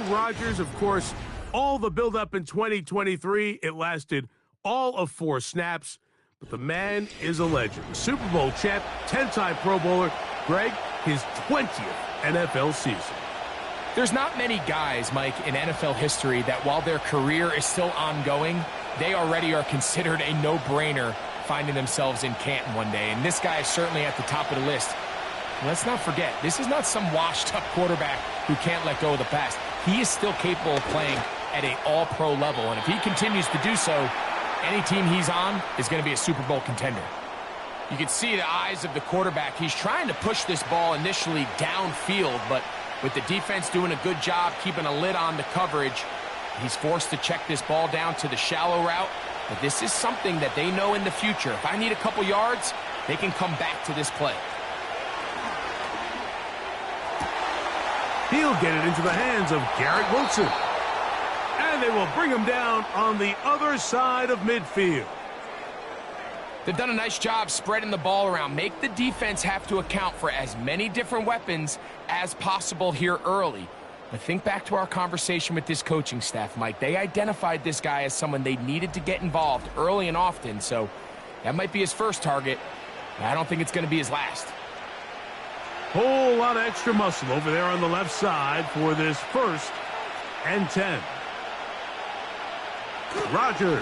Aaron Rodgers, of course, all the buildup in 2023, it lasted all of 4 snaps. But the man is a legend. Super Bowl champ, 10-time Pro Bowler. Greg, his 20th NFL season. There's not many guys, Mike, in NFL history that while their career is still ongoing, they already are considered a no-brainer finding themselves in Canton one day. And this guy is certainly at the top of the list. And let's not forget, this is not some washed-up quarterback who can't let go of the pass. He is still capable of playing at an all-pro level. And if he continues to do so, any team he's on is going to be a Super Bowl contender. You can see the eyes of the quarterback. He's trying to push this ball initially downfield, but with the defense doing a good job keeping a lid on the coverage, he's forced to check this ball down to the shallow route. But this is something that they know in the future. If I need a couple yards, they can come back to this play. He'll get it into the hands of Garrett Wilson. And they will bring him down on the other side of midfield. They've done a nice job spreading the ball around. Make the defense have to account for as many different weapons as possible here early. But think back to our conversation with this coaching staff, Mike. They identified this guy as someone they needed to get involved early and often. So that might be his first target. I don't think it's going to be his last. Whole lot of extra muscle over there on the left side for this 1st and 10. Rodgers.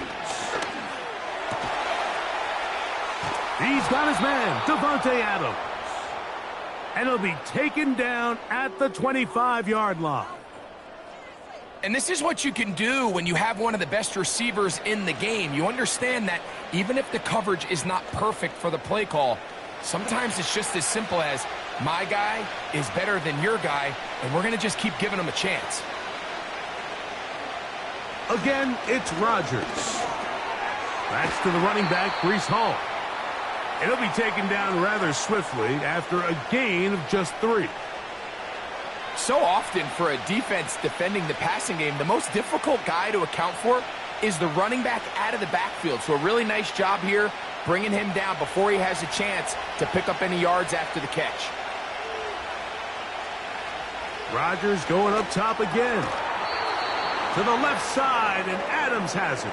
He's got his man, Devontae Adams. And he'll be taken down at the 25-yard line. And this is what you can do when you have one of the best receivers in the game. You understand that even if the coverage is not perfect for the play call, sometimes it's just as simple as my guy is better than your guy, and we're going to just keep giving him a chance. Again, it's Rodgers. That's to the running back, Breece Hall. And he'll be taken down rather swiftly after a gain of just 3. So often for a defense defending the passing game, the most difficult guy to account for is the running back out of the backfield. So a really nice job here bringing him down before he has a chance to pick up any yards after the catch. Rodgers going up top again. To the left side, and Adams has it.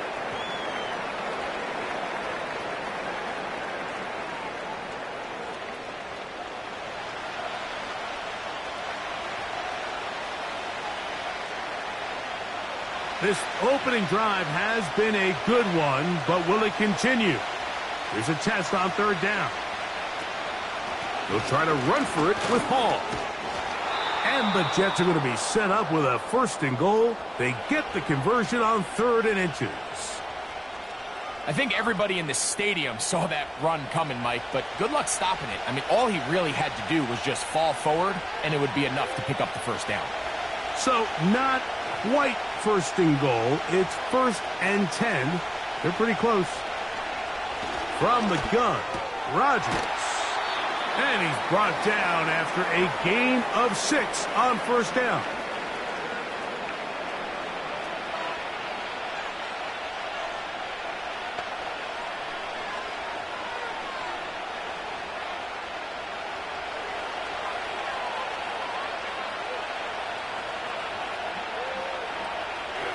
This opening drive has been a good one, but will it continue? Here's a test on 3rd down. They'll try to run for it with Hall. And the Jets are going to be set up with a 1st and goal. They get the conversion on 3rd and inches. I think everybody in the stadium saw that run coming, Mike, but good luck stopping it. I mean, all he really had to do was just fall forward, and it would be enough to pick up the 1st down. So not quite 1st and goal. It's 1st and 10. They're pretty close. From the gun, Rodgers. And he's brought down after a gain of 6 on 1st down.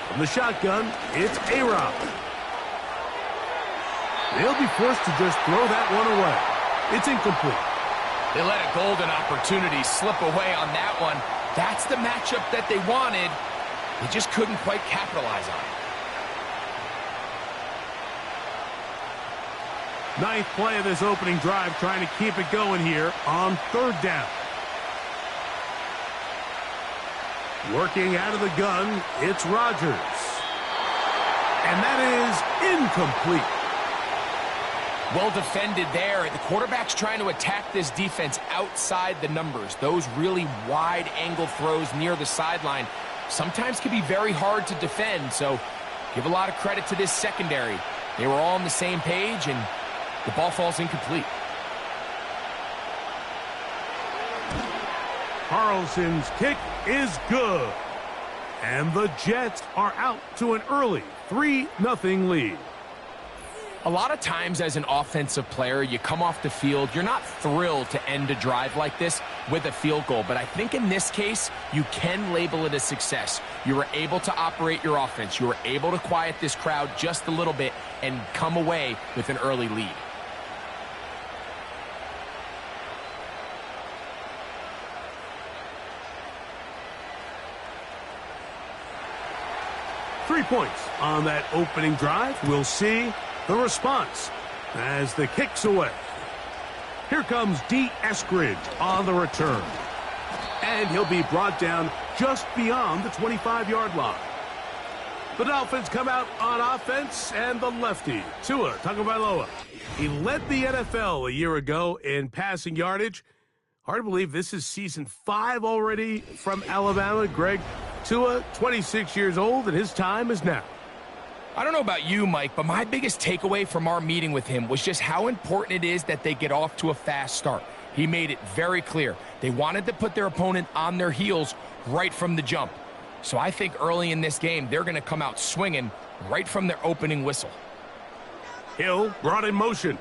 From the shotgun, it's A-Rob. They'll be forced to just throw that one away. It's incomplete. They let a golden opportunity slip away on that one. That's the matchup that they wanted. They just couldn't quite capitalize on it. 9th play of this opening drive, trying to keep it going here on 3rd down. Working out of the gun, it's Rodgers. And that is incomplete. Well defended there. The quarterback's trying to attack this defense outside the numbers. Those really wide angle throws near the sideline sometimes can be very hard to defend. So give a lot of credit to this secondary. They were all on the same page, and the ball falls incomplete. Carlson's kick is good. And the Jets are out to an early 3-0 lead. A lot of times as an offensive player, you come off the field, you're not thrilled to end a drive like this with a field goal. But I think in this case, you can label it a success. You were able to operate your offense. You were able to quiet this crowd just a little bit and come away with an early lead. Three points on that opening drive. We'll see the response as the kick's away. Here comes D. Eskridge on the return. And he'll be brought down just beyond the 25-yard line. The Dolphins come out on offense, and the lefty, Tua Tagovailoa. He led the NFL a year ago in passing yardage. Hard to believe this is season 5 already from Alabama. Greg, Tua, 26 years old, and his time is now. I don't know about you, Mike, but my biggest takeaway from our meeting with him was just how important it is that they get off to a fast start. He made it very clear. They wanted to put their opponent on their heels right from the jump. So I think early in this game, they're going to come out swinging right from their opening whistle. Hill brought in motion.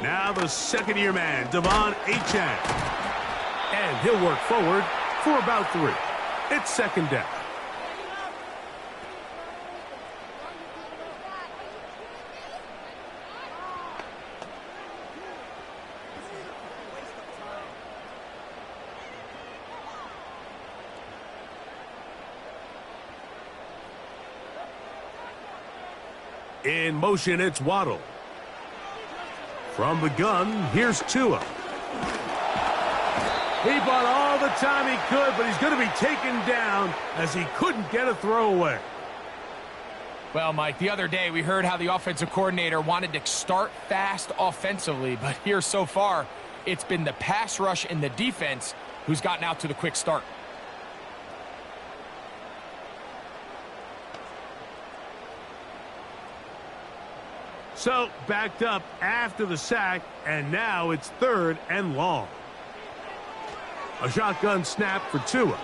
Now the second-year man, Devon Achane. And he'll work forward for about 3. It's second down. In motion, it's Waddle. From the gun, here's Tua. He bought all the time he could, but he's going to be taken down as he couldn't get a throwaway. Well, Mike, the other day we heard how the offensive coordinator wanted to start fast offensively, but here so far, it's been the pass rush and the defense who's gotten out to the quick start. So, backed up after the sack, and now it's 3rd and long. A shotgun snap for Tua.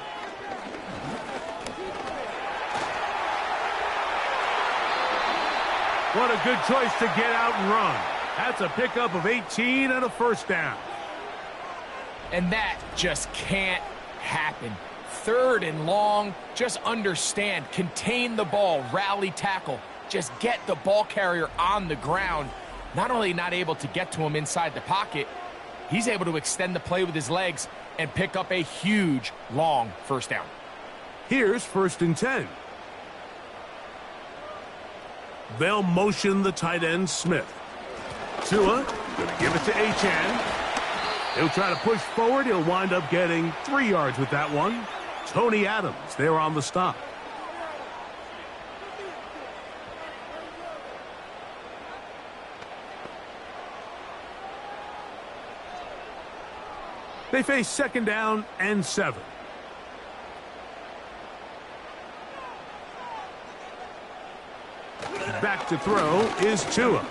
What a good choice to get out and run. That's a pickup of 18 and a first down. And that just can't happen. 3rd and long, just understand, contain the ball, rally tackle. Just get the ball carrier on the ground. Not only not able to get to him inside the pocket, he's able to extend the play with his legs and pick up a huge, long first down. Here's 1st and 10. They'll motion the tight end, Smith. Tua, going to give it to Achane. He'll try to push forward. He'll wind up getting 3 yards with that one. Tony Adams there on the stop. They face 2nd down and 7. Back to throw is Tua.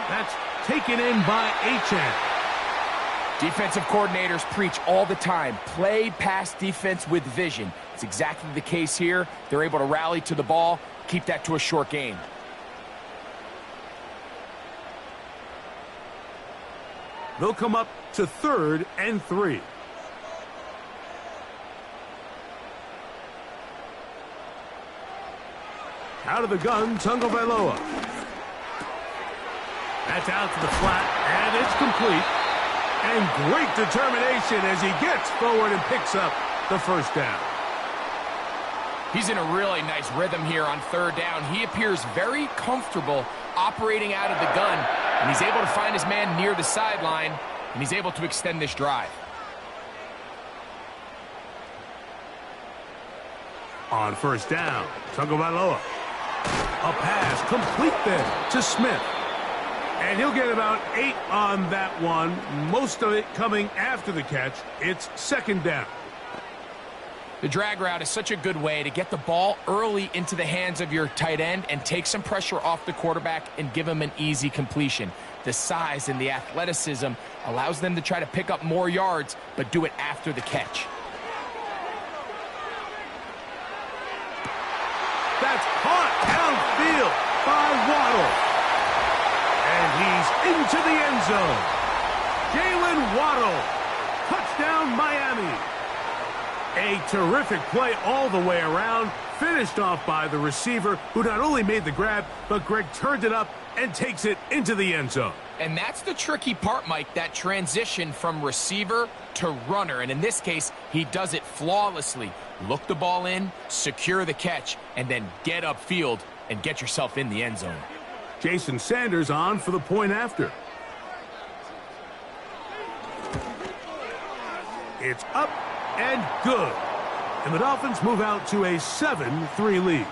That's taken in by Achane. Defensive coordinators preach all the time, play pass defense with vision. It's exactly the case here. They're able to rally to the ball, keep that to a short gain. They'll come up to 3rd and 3. Out of the gun, Tagovailoa. That's out to the flat, and it's complete. And great determination as he gets forward and picks up the first down. He's in a really nice rhythm here on 3rd down. He appears very comfortable operating out of the gun, and he's able to find his man near the sideline, and he's able to extend this drive. On 1st down, Tagovailoa. A pass complete then to Smith. And he'll get about 8 on that one, most of it coming after the catch. It's 2nd down. The drag route is such a good way to get the ball early into the hands of your tight end and take some pressure off the quarterback and give him an easy completion. The size and the athleticism allows them to try to pick up more yards, but do it after the catch. That's caught downfield. into the end zone. Jalen Waddle. Touchdown, Miami. A terrific play all the way around, finished off by the receiver, who not only made the grab, but Greg turned it up and takes it into the end zone. And that's the tricky part, Mike, that transition from receiver to runner. And in this case, he does it flawlessly. Look the ball in, secure the catch, and then get upfield and get yourself in the end zone. Jason Sanders on for the point after. It's up and good. And the Dolphins move out to a 7-3 lead.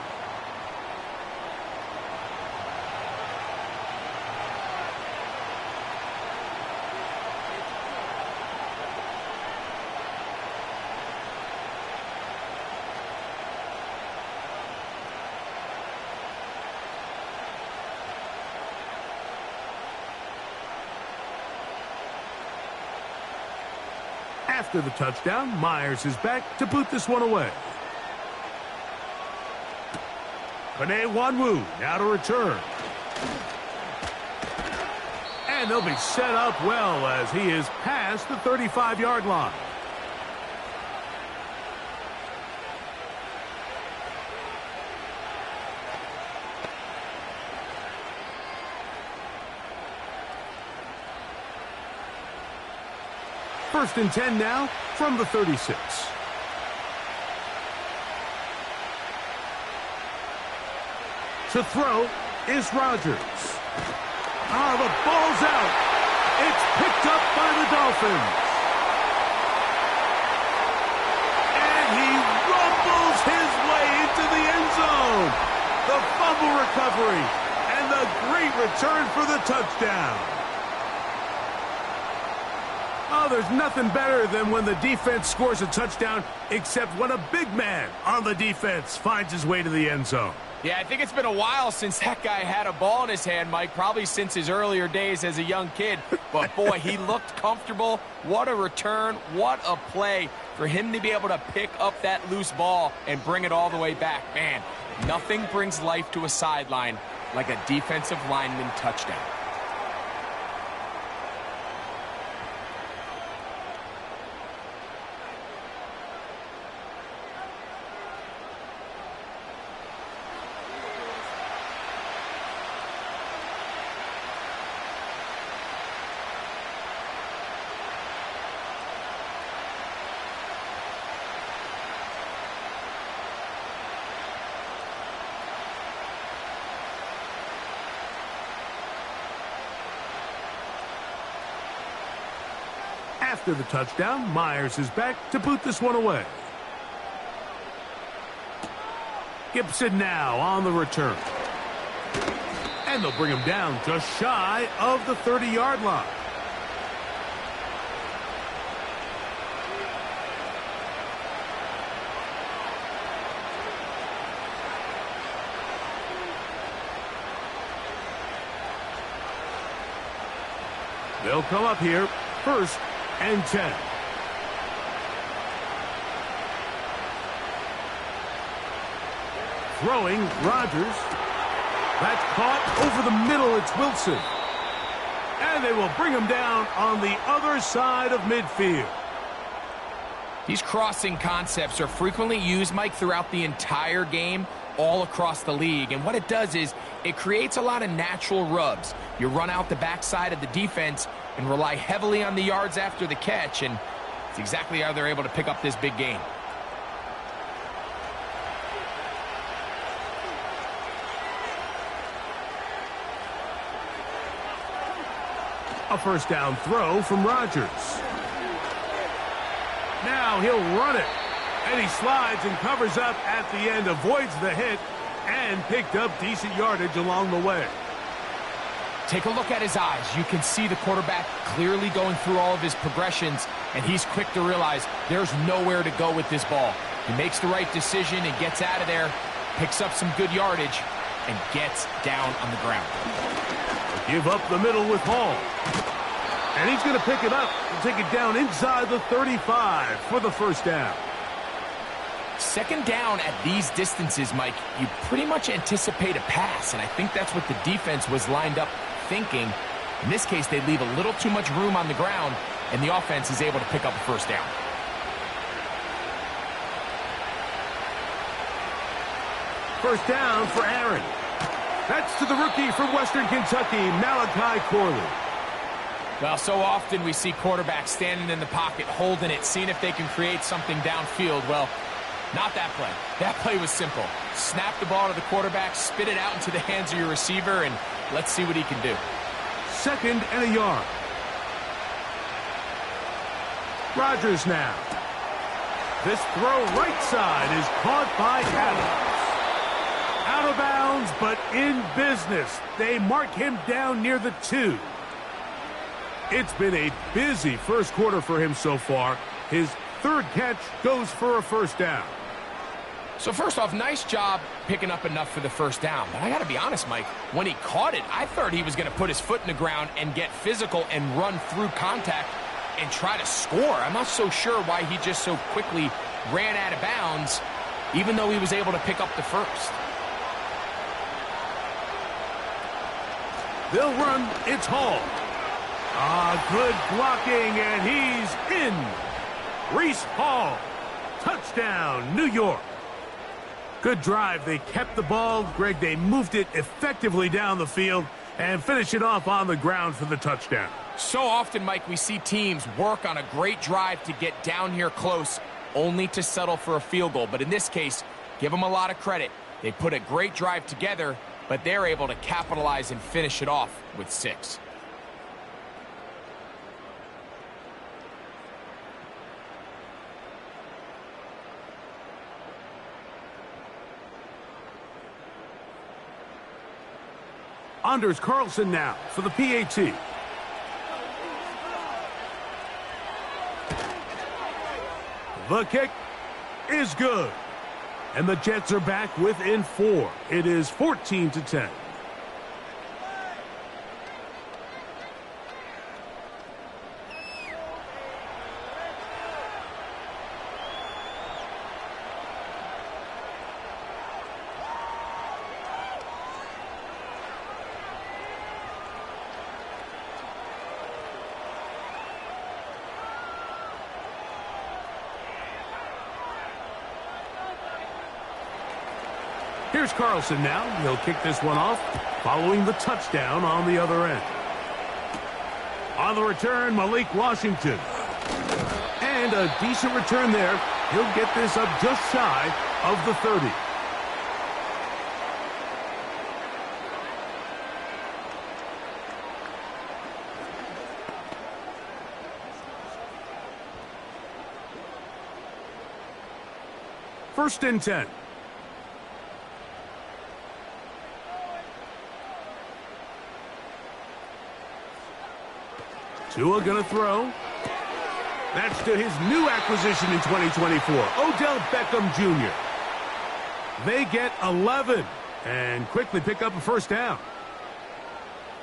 After the touchdown, Myers is back to boot this one away. Panay Wanwu now to return. And they'll be set up well as he is past the 35-yard line. First and 10 now from the 36. To throw is Rodgers. The ball's out. It's picked up by the Dolphins. And he rumbles his way into the end zone. The fumble recovery and the great return for the touchdown. Oh, there's nothing better than when the defense scores a touchdown, except when a big man on the defense finds his way to the end zone. Yeah, I think it's been a while since that guy had a ball in his hand, Mike, probably since his earlier days as a young kid. But, boy, he looked comfortable. What a return. What a play for him to be able to pick up that loose ball and bring it all the way back. Man, nothing brings life to a sideline like a defensive lineman touchdown. After the touchdown, Myers is back to boot this one away. Gibson now on the return. And they'll bring him down just shy of the 30-yard line. They'll come up here first and 10. Throwing, Rodgers. That's caught over the middle. It's Wilson. And they will bring him down on the other side of midfield. These crossing concepts are frequently used, Mike, throughout the entire game, all across the league. And what it does is it creates a lot of natural rubs. You run out the backside of the defense and rely heavily on the yards after the catch, and it's exactly how they're able to pick up this big game. A first down throw from Rodgers. Now he'll run it. And he slides and covers up at the end, avoids the hit, and picked up decent yardage along the way. Take a look at his eyes. You can see the quarterback clearly going through all of his progressions, and he's quick to realize there's nowhere to go with this ball. He makes the right decision and gets out of there, picks up some good yardage, and gets down on the ground. Give up the middle with Hall. And he's going to pick it up and take it down inside the 35 for the first down. Second down at these distances, Mike, you pretty much anticipate a pass, and I think that's what the defense was lined up thinking. In this case, they leave a little too much room on the ground, and the offense is able to pick up a first down. First down for Aaron. That's to the rookie from Western Kentucky, Malachi Corley. Well, so often we see quarterbacks standing in the pocket, holding it, seeing if they can create something downfield. Well, not that play. That play was simple. Snap the ball to the quarterback, spit it out into the hands of your receiver, and let's see what he can do. 2nd and a yard. Rodgers now. This throw right side is caught by Adams. Out of bounds, but in business. They mark him down near the 2. It's been a busy first quarter for him so far. His 3rd catch goes for a first down. So first off, nice job picking up enough for the first down. But I got to be honest, Mike, when he caught it, I thought he was going to put his foot in the ground and get physical and run through contact and try to score. I'm not so sure why he just so quickly ran out of bounds, even though he was able to pick up the first. They'll run. It's Hall. Good blocking, and he's in. Reese Hall. Touchdown, New York. Good drive. They kept the ball. Greg, they moved it effectively down the field and finish it off on the ground for the touchdown. So often, Mike, we see teams work on a great drive to get down here close, only to settle for a field goal. But in this case, give them a lot of credit. They put a great drive together, but they're able to capitalize and finish it off with 6. Anders Carlson now for the PAT. The kick is good. And the Jets are back within 4. It is 14-10. Here's Carlson now. He'll kick this one off, following the touchdown on the other end. On the return, Malik Washington. And a decent return there. He'll get this up just shy of the 30. First and 10. Tua gonna throw. That's to his new acquisition in 2024, Odell Beckham Jr. They get 11 and quickly pick up a first down.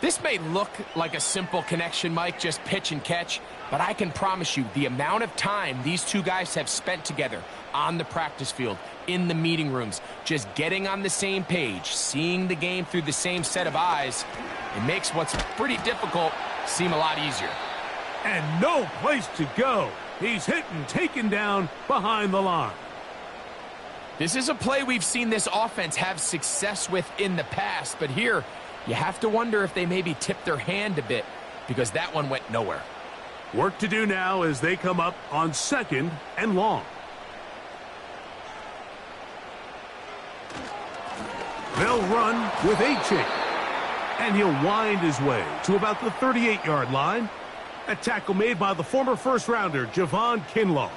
This may look like a simple connection, Mike, just pitch and catch, but I can promise you the amount of time these two guys have spent together on the practice field, in the meeting rooms, just getting on the same page, seeing the game through the same set of eyes, it makes what's pretty difficult seem a lot easier. And no place to go. He's hit and taken down behind the line. This is a play we've seen this offense have success with in the past, but here you have to wonder if they maybe tipped their hand a bit because that one went nowhere. Work to do now as they come up on 2nd and long. They'll run with Achane. And he'll wind his way to about the 38-yard line. A tackle made by the former first-rounder, Javon Kinlaw.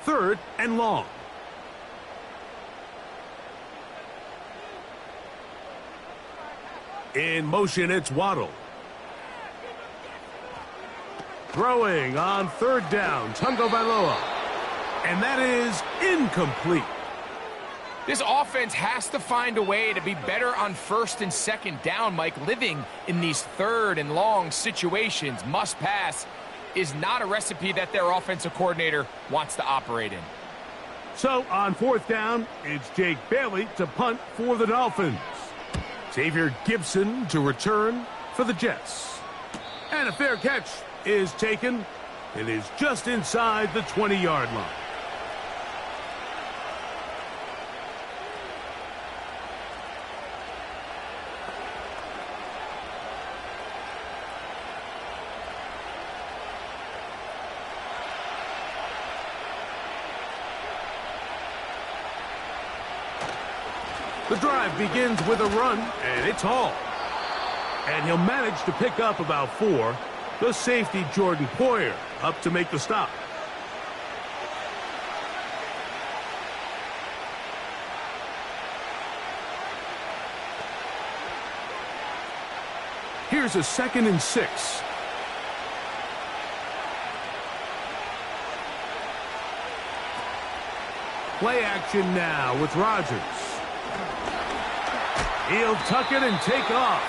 Third and long. In motion, it's Waddle. Throwing on 3rd down, Tungo Bailoa. And that is incomplete. This offense has to find a way to be better on 1st and 2nd down, Mike. Living in these 3rd and long situations, must pass, is not a recipe that their offensive coordinator wants to operate in. So on fourth down, it's Jake Bailey to punt for the Dolphins. Xavier Gibson to return for the Jets. And a fair catch is taken. It is just inside the 20-yard line. The drive begins with a run, and it's Hall. And he'll manage to pick up about 4. The safety, Jordan Poyer, up to make the stop. Here's a 2nd and 6. Play action now with Rodgers. He'll tuck it and take off.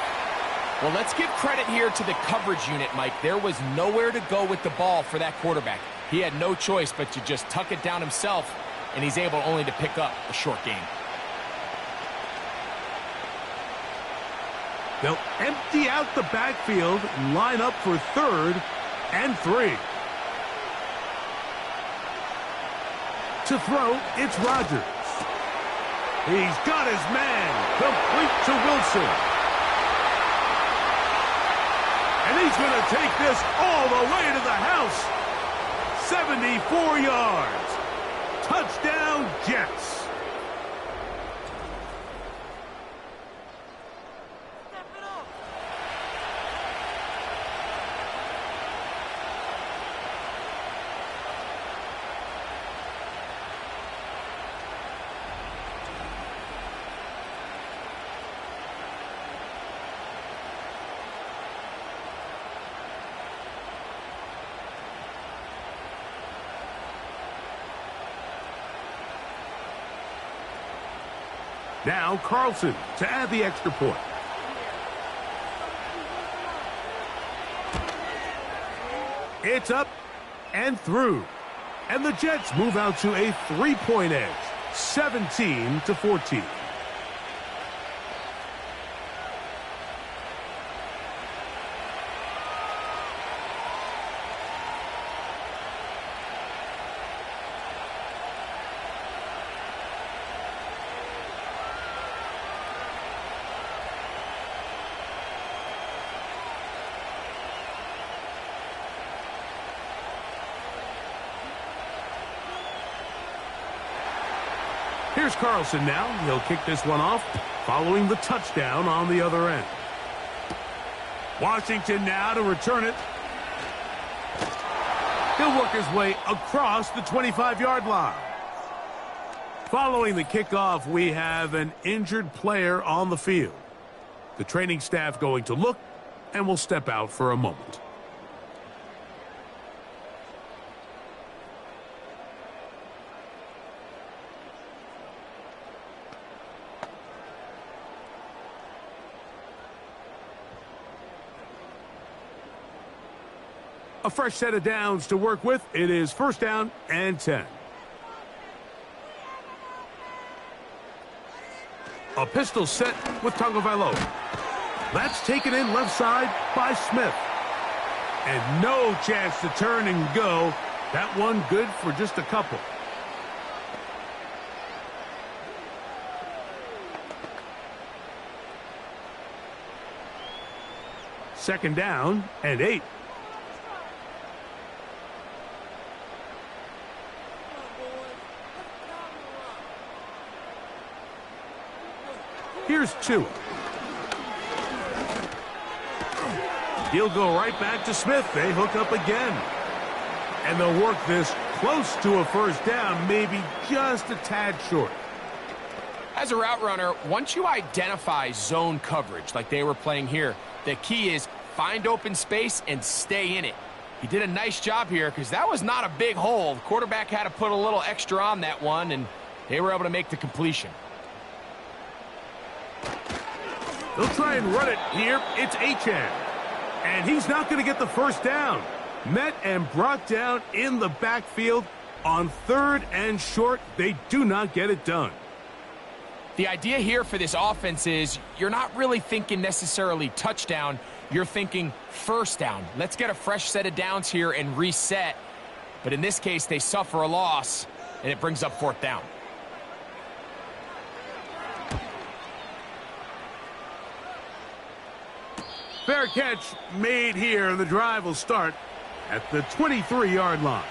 Well, let's give credit here to the coverage unit, Mike. There was nowhere to go with the ball for that quarterback. He had no choice but to just tuck it down himself, and he's able only to pick up a short gain. They'll empty out the backfield and line up for 3rd and 3. To throw, it's Rodgers. He's got his man, complete to Wilson. And he's going to take this all the way to the house. 74 yards. Touchdown, Jets. Now Carlson to add the extra point. It's up and through. And the Jets move out to a 3-point edge, 17-14. Here's Carlson now. He'll kick this one off, following the touchdown on the other end. Washington now to return it. He'll work his way across the 25-yard line. Following the kickoff, we have an injured player on the field. The training staff going to look, and will step out for a moment. A fresh set of downs to work with. It is 1st down and 10. A pistol set with Tagovailoa. That's taken in left side by Smith. And no chance to turn and go. That one good for just a couple. Second down and 8. Here's 2. He'll go right back to Smith. They hook up again. And they'll work this close to a 1st down, maybe just a tad short. As a route runner, once you identify zone coverage like they were playing here, the key is find open space and stay in it. He did a nice job here because that was not a big hole. The quarterback had to put a little extra on that one, and they were able to make the completion. They'll try and run it here. It's Achane. And he's not going to get the 1st down. Met and brought down in the backfield. On 3rd and short, they do not get it done. The idea here for this offense is you're not really thinking necessarily touchdown. You're thinking first down. Let's get a fresh set of downs here and reset. But in this case, they suffer a loss, and it brings up 4th down. Fair catch made here. The drive will start at the 23-yard line.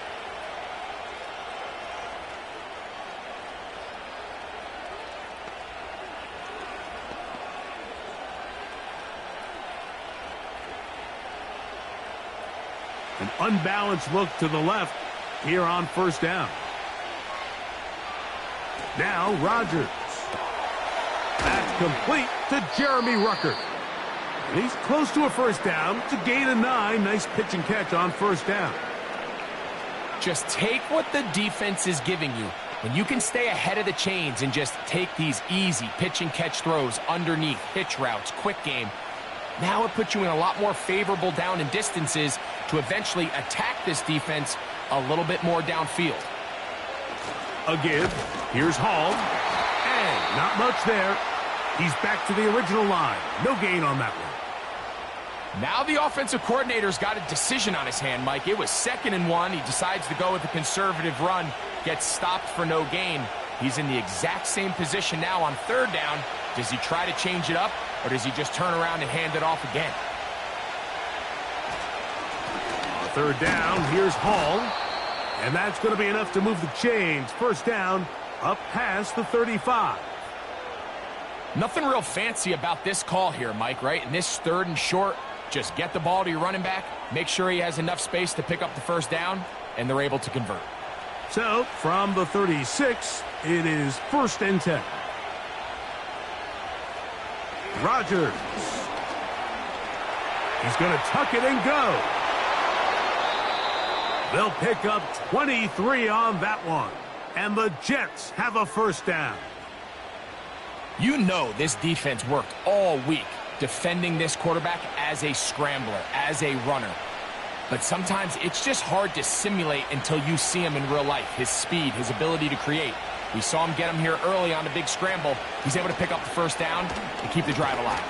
An unbalanced look to the left here on 1st down. Now Rodgers. That's complete to Jeremy Ruckert. And he's close to a 1st down to gain a 9. Nice pitch and catch on 1st down. Just take what the defense is giving you. When you can stay ahead of the chains and just take these easy pitch and catch throws underneath, hitch routes, quick game, now it puts you in a lot more favorable down and distances to eventually attack this defense a little bit more downfield. A give. Here's Hall. And not much there. He's back to the original line. No gain on that one. Now the offensive coordinator's got a decision on his hand, Mike. It was 2nd and 1. He decides to go with a conservative run, gets stopped for no gain. He's in the exact same position now on 3rd down. Does he try to change it up, or does he just turn around and hand it off again? 3rd down, here's Hall. And that's going to be enough to move the chains. 1st down, up past the 35. Nothing real fancy about this call here, Mike, right? In this 3rd and short, just get the ball to your running back, make sure he has enough space to pick up the 1st down, and they're able to convert. So, from the 36, it is 1st and 10. Rodgers. He's going to tuck it and go. They'll pick up 23 on that one. And the Jets have a 1st down. You know this defense worked all week defending this quarterback as a scrambler, as a runner. But sometimes it's just hard to simulate until you see him in real life. His speed, his ability to create. We saw him get him here early on the big scramble. He's able to pick up the 1st down and keep the drive alive.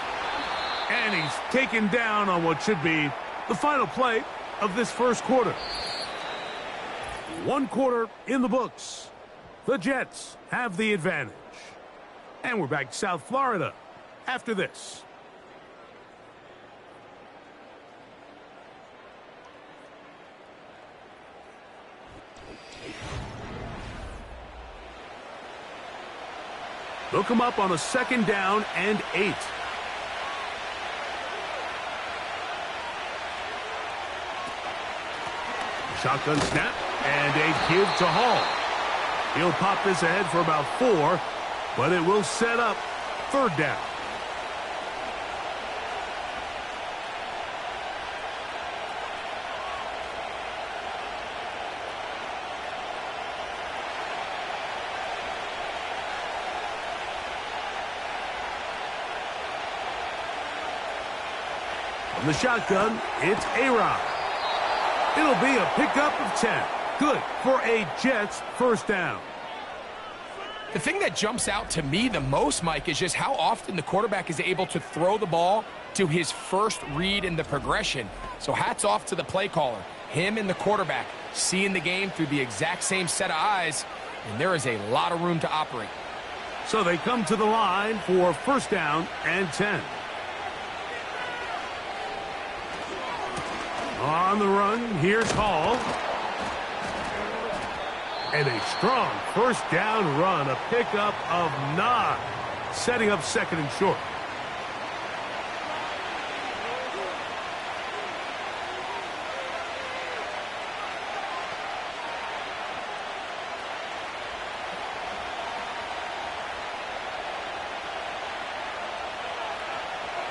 And he's taken down on what should be the final play of this 1st quarter. 1 quarter in the books. The Jets have the advantage. And we're back to South Florida after this. They'll come up on a 2nd down and 8. Shotgun snap and a give to Hall. He'll pop this ahead for about 4, but it will set up 3rd down. From the shotgun, it's A-Rod. It'll be a pickup of 10. Good for a Jets 1st down. The thing that jumps out to me the most, Mike, is just how often the quarterback is able to throw the ball to his first read in the progression. So hats off to the play caller. Him and the quarterback seeing the game through the exact same set of eyes, and there is a lot of room to operate. So they come to the line for 1st down and 10. On the run, here's Hall. And a strong 1st down run, a pickup of 9, setting up 2nd and short.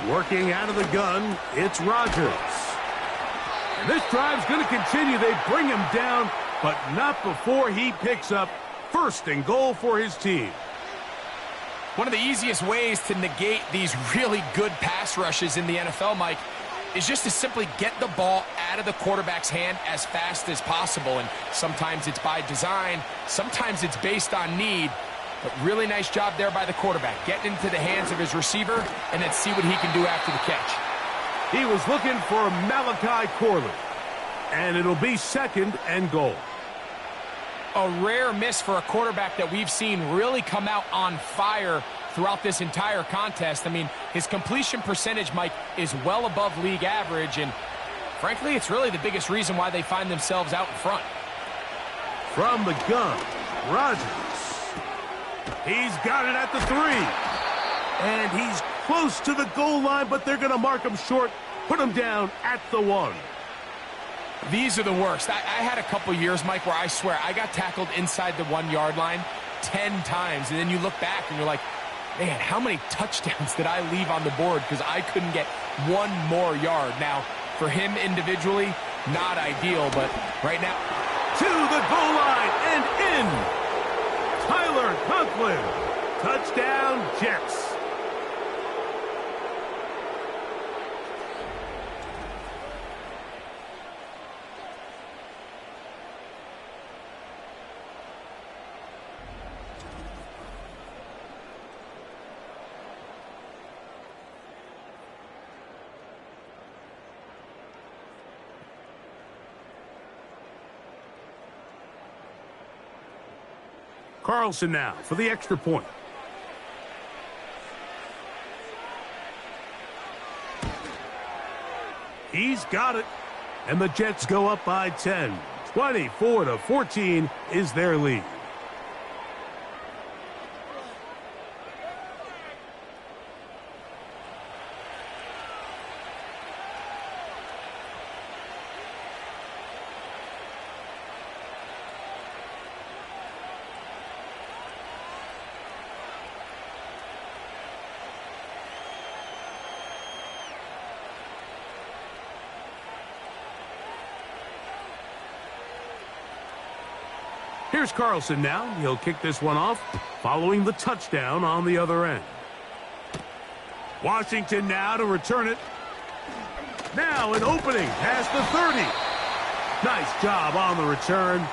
Working out of the gun, it's Rodgers. And this drive's going to continue. They bring him down, but not before he picks up 1st and goal for his team. One of the easiest ways to negate these really good pass rushes in the NFL, Mike, is just to simply get the ball out of the quarterback's hand as fast as possible. And sometimes it's by design, sometimes it's based on need. But really nice job there by the quarterback, getting into the hands of his receiver and then see what he can do after the catch. He was looking for Malachi Corley, and it'll be 2nd and goal. A rare miss for a quarterback that we've seen really come out on fire throughout this entire contest. I mean, his completion percentage, Mike, is well above league average, and frankly, it's really the biggest reason why they find themselves out in front. From the gun, Rodgers. He's got it at the 3. And he's close to the goal line, but they're going to mark him short, put him down at the 1. These are the worst. I had a couple years, Mike, where I swear I got tackled inside the 1-yard line 10 times, and then you look back and you're like, man, how many touchdowns did I leave on the board because I couldn't get one more yard? Now, for him individually, not ideal, but right now. To the goal line and in. Tyler Conklin. Touchdown, Jets. Carlson now for the extra point. He's got it. And the Jets go up by 10. 24-14 is their lead. Here's Carlson now. He'll kick this one off, following the touchdown on the other end. Washington now to return it. Now an opening past the 30. Nice job on the return.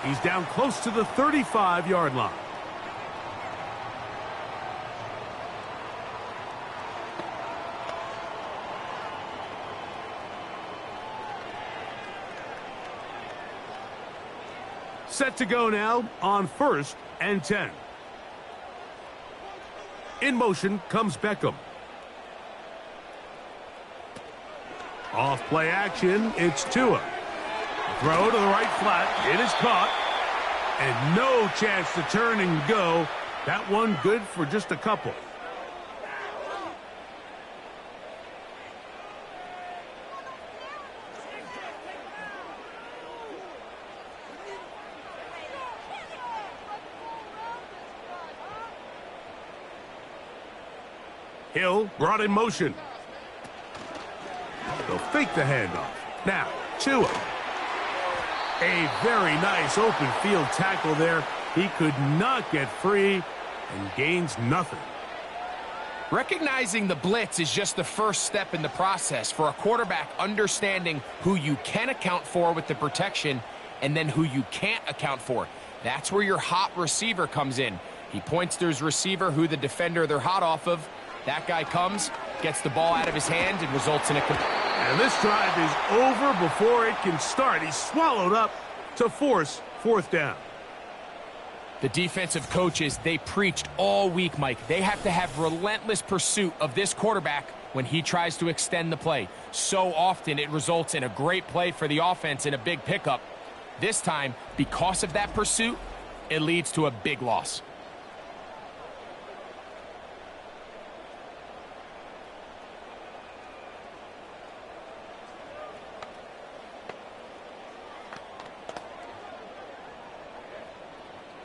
He's down close to the 35-yard line. Set to go now on 1st and 10. In motion comes Beckham. Off play action, it's Tua. Throw to the right flat, it is caught. And no chance to turn and go. That one good for just a couple. Hill brought in motion. They'll fake the handoff. Now, Tua. A very nice open field tackle there. He could not get free and gains nothing. Recognizing the blitz is just the first step in the process for a quarterback, understanding who you can account for with the protection and then who you can't account for. That's where your hot receiver comes in. He points to his receiver, who the defender they're hot off of. That guy comes, gets the ball out of his hand, and results in a... And this drive is over before it can start. He's swallowed up to force 4th down. The defensive coaches, they preached all week, Mike. They have to have relentless pursuit of this quarterback when he tries to extend the play. So often it results in a great play for the offense and a big pickup. This time, because of that pursuit, it leads to a big loss.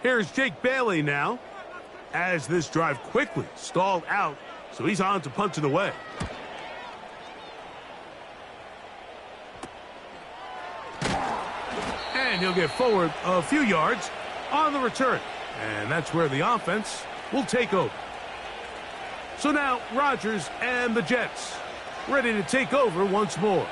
Here's Jake Bailey now, as this drive quickly stalled out, so he's on to punt it away. And he'll get forward a few yards on the return, and that's where the offense will take over. So now Rodgers and the Jets. ready to take over once more.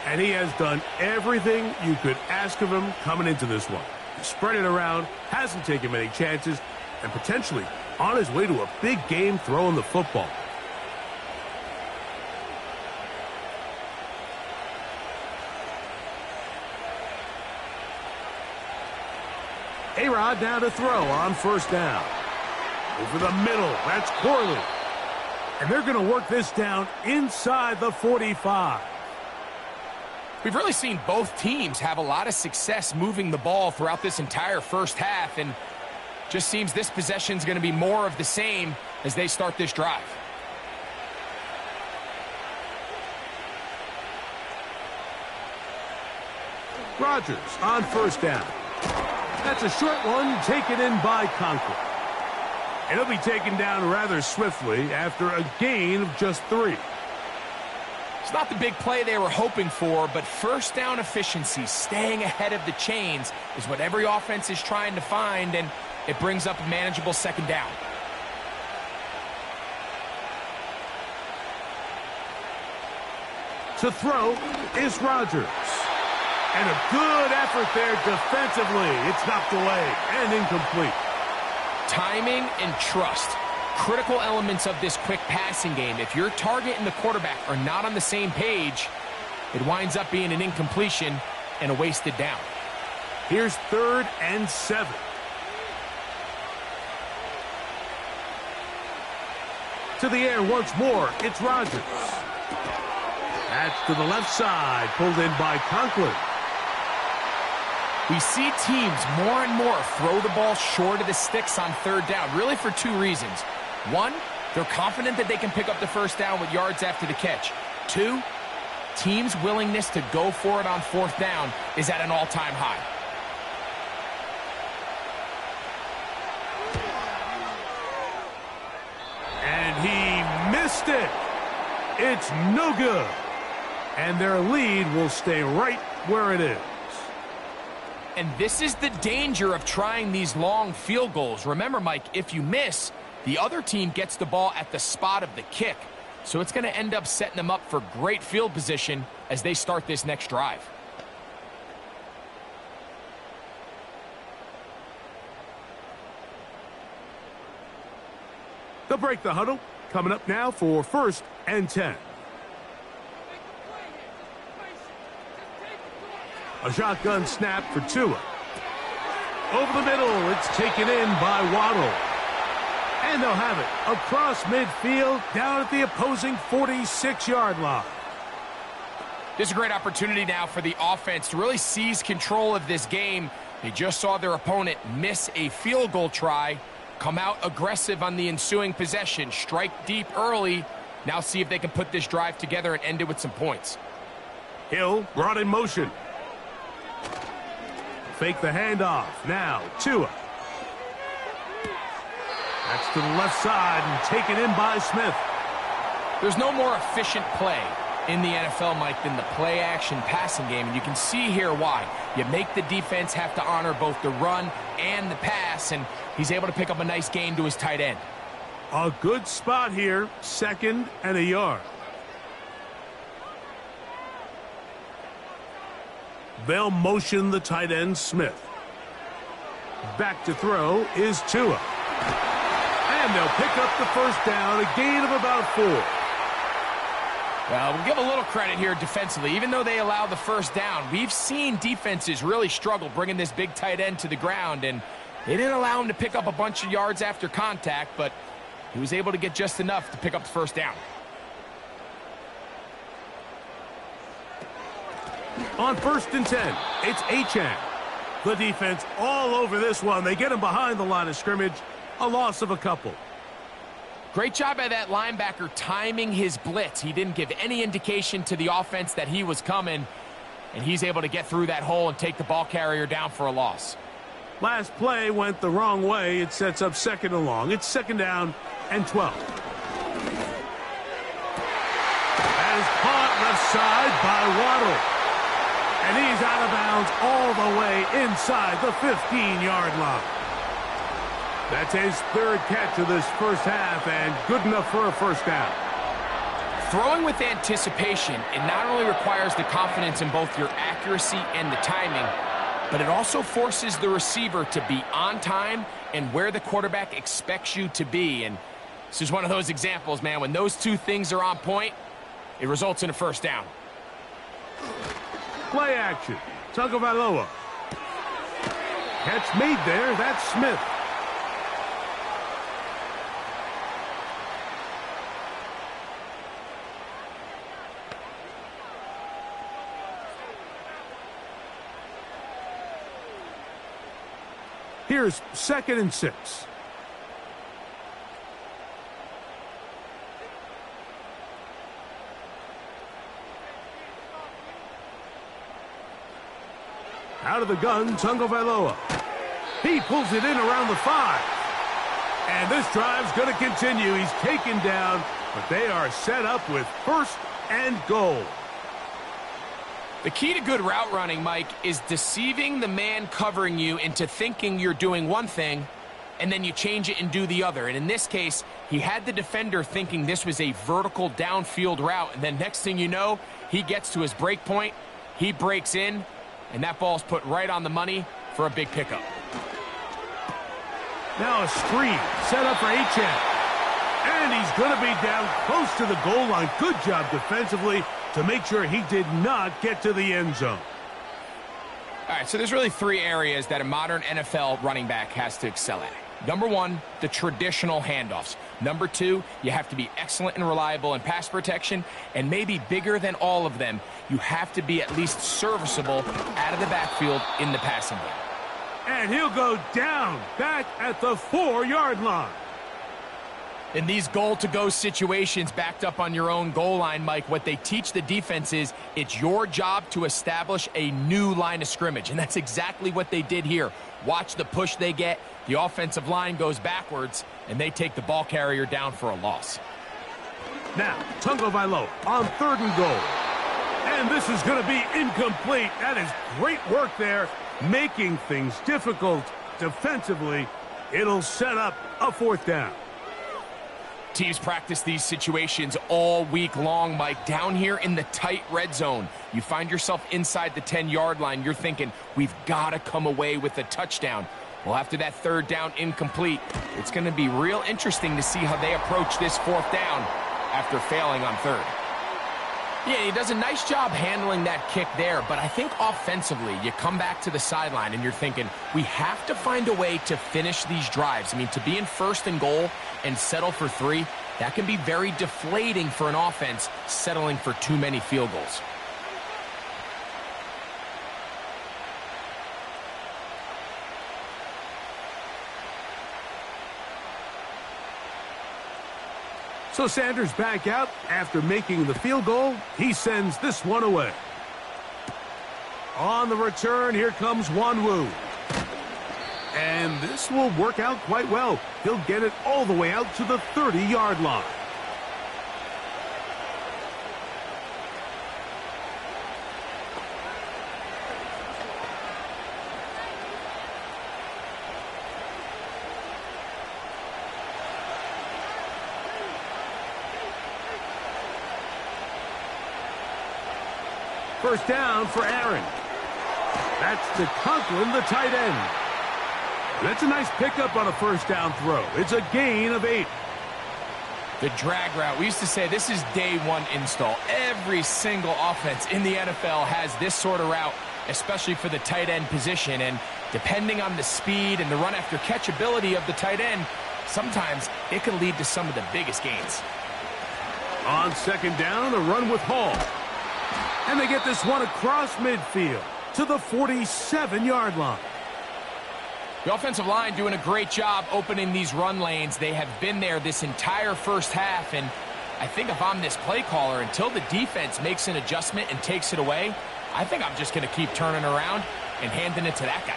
And he has done everything you could ask of him coming into this one. He spread it around, hasn't taken many chances, and potentially on his way to a big game throwing the football. A-Rod now to throw on first down. Over the middle, that's Corley. And they're going to work this down inside the 45. We've really seen both teams have a lot of success moving the ball throughout this entire first half, and just seems this possession is going to be more of the same as they start this drive. Rodgers on first down. That's a short one taken in by Conklin. And he'll be taken down rather swiftly after a gain of just 3. It's not the big play they were hoping for, but first down efficiency, staying ahead of the chains, is what every offense is trying to find, and it brings up a manageable second down. To throw is Rodgers. And a good effort there defensively. It's knocked away and incomplete. Timing and trust, critical elements of this quick passing game. If your target and the quarterback are not on the same page, it winds up being an incompletion and a wasted down. Here's 3rd and 7. To the air once more, it's Rodgers. That's to the left side, pulled in by Conklin. We see teams more and more throw the ball short of the sticks on 3rd down, really for 2 reasons. 1, they're confident that they can pick up the first down with yards after the catch. 2, teams' willingness to go for it on 4th down is at an all-time high. And he missed it. It's no good. And their lead will stay right where it is. And this is the danger of trying these long field goals. Remember, Mike, if you miss, the other team gets the ball at the spot of the kick. So it's going to end up setting them up for great field position as they start this next drive. They'll break the huddle. Coming up now for 1st and 10. A shotgun snap for Tua. Over the middle, it's taken in by Waddle. And they'll have it across midfield down at the opposing 46-yard line. This is a great opportunity now for the offense to really seize control of this game. They just saw their opponent miss a field goal try, come out aggressive on the ensuing possession, strike deep early. Now see if they can put this drive together and end it with some points. Hill brought in motion. Fake the handoff. Now, Tua. That's to the left side and taken in by Smith. There's no more efficient play in the NFL, Mike, than the play-action passing game, and you can see here why. You make the defense have to honor both the run and the pass, and he's able to pick up a nice gain to his tight end. A good spot here, 2nd and a yard. They'll motion the tight end, Smith. Back to throw is Tua. And they'll pick up the first down, a gain of about 4. Well, we'll give a little credit here defensively. Even though they allow the first down, we've seen defenses really struggle bringing this big tight end to the ground, and they didn't allow him to pick up a bunch of yards after contact, but he was able to get just enough to pick up the first down. On 1st and 10, it's Achane. The defense all over this one. They get him behind the line of scrimmage. A loss of a couple. Great job by that linebacker timing his blitz. He didn't give any indication to the offense that he was coming, and he's able to get through that hole and take the ball carrier down for a loss. Last play went the wrong way. It sets up 2nd and long. It's 2nd down and 12. That is caught left side by Waddle. And he's out of bounds all the way inside the 15-yard line. That's his 3rd catch of this first half, and good enough for a first down. Throwing with anticipation, it not only requires the confidence in both your accuracy and the timing, but it also forces the receiver to be on time and where the quarterback expects you to be. And this is one of those examples, man. When those two things are on point, it results in a first down. Play action. Tagovailoa. Catch made there. That's Smith. Here's 2nd and 6. Out of the gun, Tagovailoa. He pulls it in around the 5. And this drive's going to continue. He's taken down, but they are set up with 1st and goal. The key to good route running, Mike, is deceiving the man covering you into thinking you're doing one thing, and then you change it and do the other. And in this case, he had the defender thinking this was a vertical downfield route, and then next thing you know, he gets to his break point, he breaks in, and that ball's put right on the money for a big pickup. Now a screen set up for Achane. And he's going to be down close to the goal line. Good job defensively to make sure he did not get to the end zone. All right, so there's really 3 areas that a modern NFL running back has to excel at. Number 1, the traditional handoffs. Number 2, you have to be excellent and reliable in pass protection. And maybe bigger than all of them, you have to be at least serviceable out of the backfield in the passing game. And he'll go down back at the 4-yard line. In these goal-to-go situations backed up on your own goal line, Mike, what they teach the defense is it's your job to establish a new line of scrimmage, and that's exactly what they did here. Watch the push they get. The offensive line goes backwards, and they take the ball carrier down for a loss. Now, Tagovailoa on 3rd and goal. And this is going to be incomplete. That is great work there, making things difficult defensively. It'll set up a 4th down. Teams practice these situations all week long, Mike. Down here in the tight red zone, you find yourself inside the 10-yard line. You're thinking, we've got to come away with a touchdown. Well, after that 3rd down incomplete, it's going to be real interesting to see how they approach this 4th down after failing on 3rd. Yeah, he does a nice job handling that kick there, but I think offensively, you come back to the sideline and you're thinking, we have to find a way to finish these drives. I mean, to be in 1st and goal and settle for 3, that can be very deflating for an offense settling for too many field goals. So Sanders back out after making the field goal. He sends this one away. On the return, here comes Wanwu. And this will work out quite well. He'll get it all the way out to the 30-yard line. First down for Aaron. That's to Conklin, the tight end. That's a nice pickup on a first down throw. It's a gain of 8. The drag route. We used to say this is day 1 install. Every single offense in the NFL has this sort of route, especially for the tight end position. And depending on the speed and the run after catch ability of the tight end, sometimes it can lead to some of the biggest gains. On 2nd down, a run with Hall. And they get this one across midfield to the 47-yard line. The offensive line doing a great job opening these run lanes. They have been there this entire first half, and I think if I'm this play caller, until the defense makes an adjustment and takes it away, I think I'm just going to keep turning around and handing it to that guy.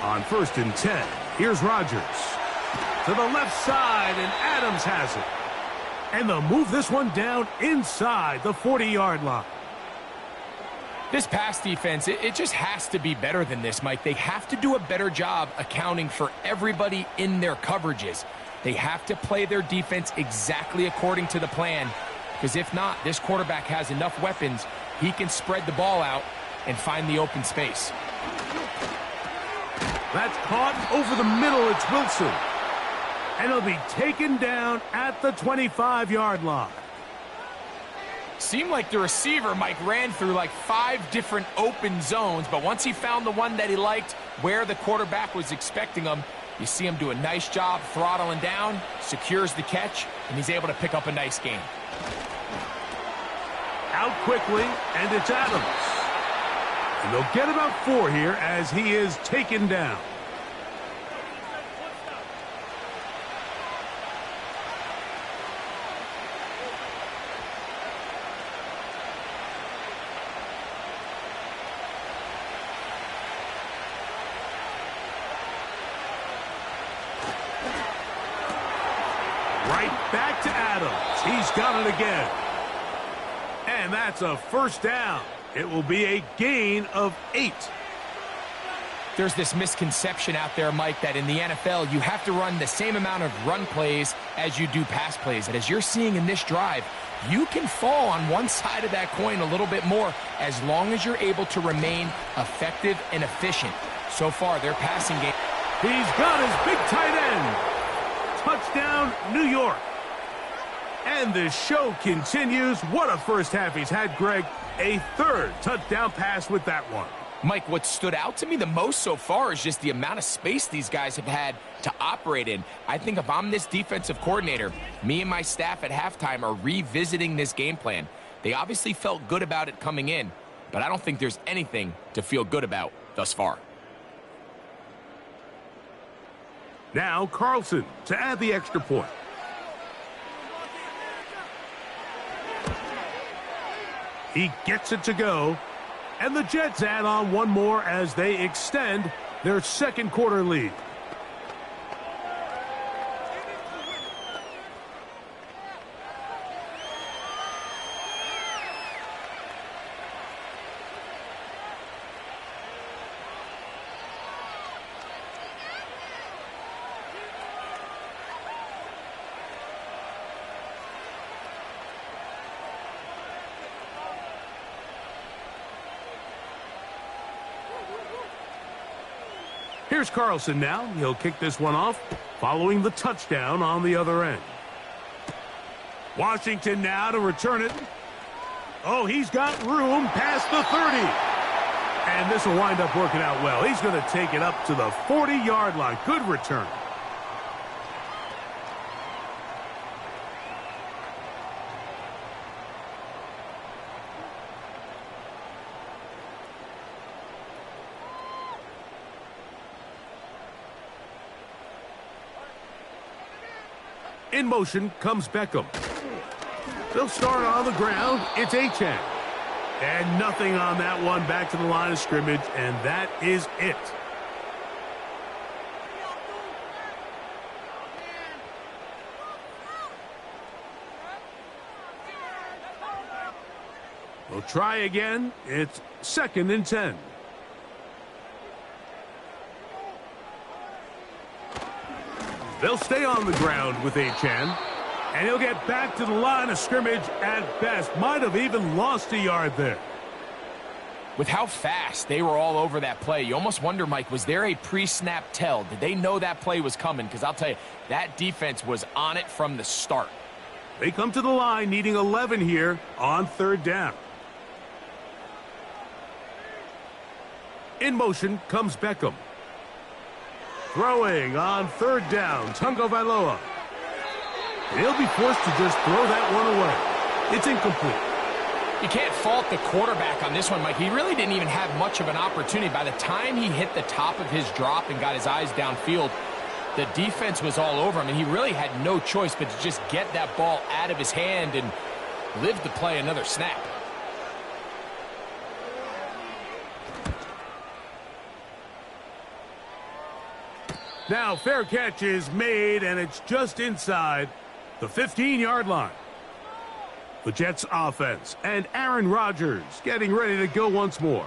On 1st and 10, here's Rodgers. To the left side, and Adams has it. And they'll move this one down inside the 40-yard line. This pass defense, it just has to be better than this, Mike. They have to do a better job accounting for everybody in their coverages. They have to play their defense exactly according to the plan, because if not, this quarterback has enough weapons. He can spread the ball out and find the open space. That's caught over the middle. It's Wilson. And he'll be taken down at the 25-yard line. Seemed like the receiver, Mike, ran through like 5 different open zones, but once he found the one that he liked, where the quarterback was expecting him, you see him do a nice job throttling down, secures the catch, and he's able to pick up a nice gain. Out quickly, and it's Adams. And they'll get about 4 here as he is taken down. Right back to Adams. He's got it again. And that's a first down. It will be a gain of 8. There's this misconception out there, Mike, that in the NFL, you have to run the same amount of run plays as you do pass plays. And as you're seeing in this drive, you can fall on one side of that coin a little bit more as long as you're able to remain effective and efficient. So far, their passing game. He's got his big tight end. Touchdown, New York. And the show continues. What a first half he's had, Greg. A 3rd touchdown pass with that one. Mike, what stood out to me the most so far is just the amount of space these guys have had to operate in. I think if I'm this defensive coordinator, me and my staff at halftime are revisiting this game plan. They obviously felt good about it coming in, but I don't think there's anything to feel good about thus far. Now Carlson to add the extra point. He gets it to go. And the Jets add on one more as they extend their second quarter lead. Here's Carlson now. He'll kick this one off, following the touchdown on the other end. Washington now to return it. Oh, he's got room past the 30. And this will wind up working out well. He's going to take it up to the 40-yard line. Good return. In motion comes Beckham. They'll start on the ground. It's Achane. And nothing on that one. Back to the line of scrimmage, and that is it. We'll try again. It's 2nd and 10. They'll stay on the ground with Achane. And he'll get back to the line of scrimmage at best. Might have even lost a yard there. With how fast they were all over that play, you almost wonder, Mike, was there a pre-snap tell? Did they know that play was coming? Because I'll tell you, that defense was on it from the start. They come to the line needing 11 here on 3rd down. In motion comes Beckham. Throwing on 3rd down, Tagovailoa. And he'll be forced to just throw that one away. It's incomplete. You can't fault the quarterback on this one, Mike. He really didn't even have much of an opportunity. By the time he hit the top of his drop and got his eyes downfield, the defense was all over him, and he really had no choice but to just get that ball out of his hand and live to play another snap. Now, fair catch is made, and it's just inside the 15-yard line. The Jets offense and Aaron Rodgers getting ready to go once more.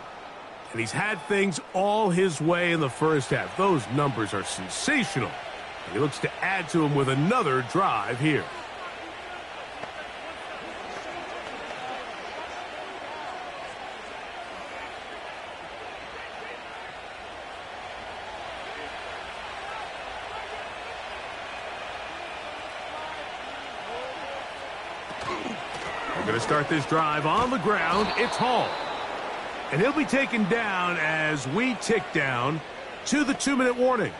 And he's had things all his way in the first half. Those numbers are sensational. He looks to add to him with another drive here. We're going to start this drive on the ground. It's Hall. And he'll be taken down as we tick down to the 2-minute warning.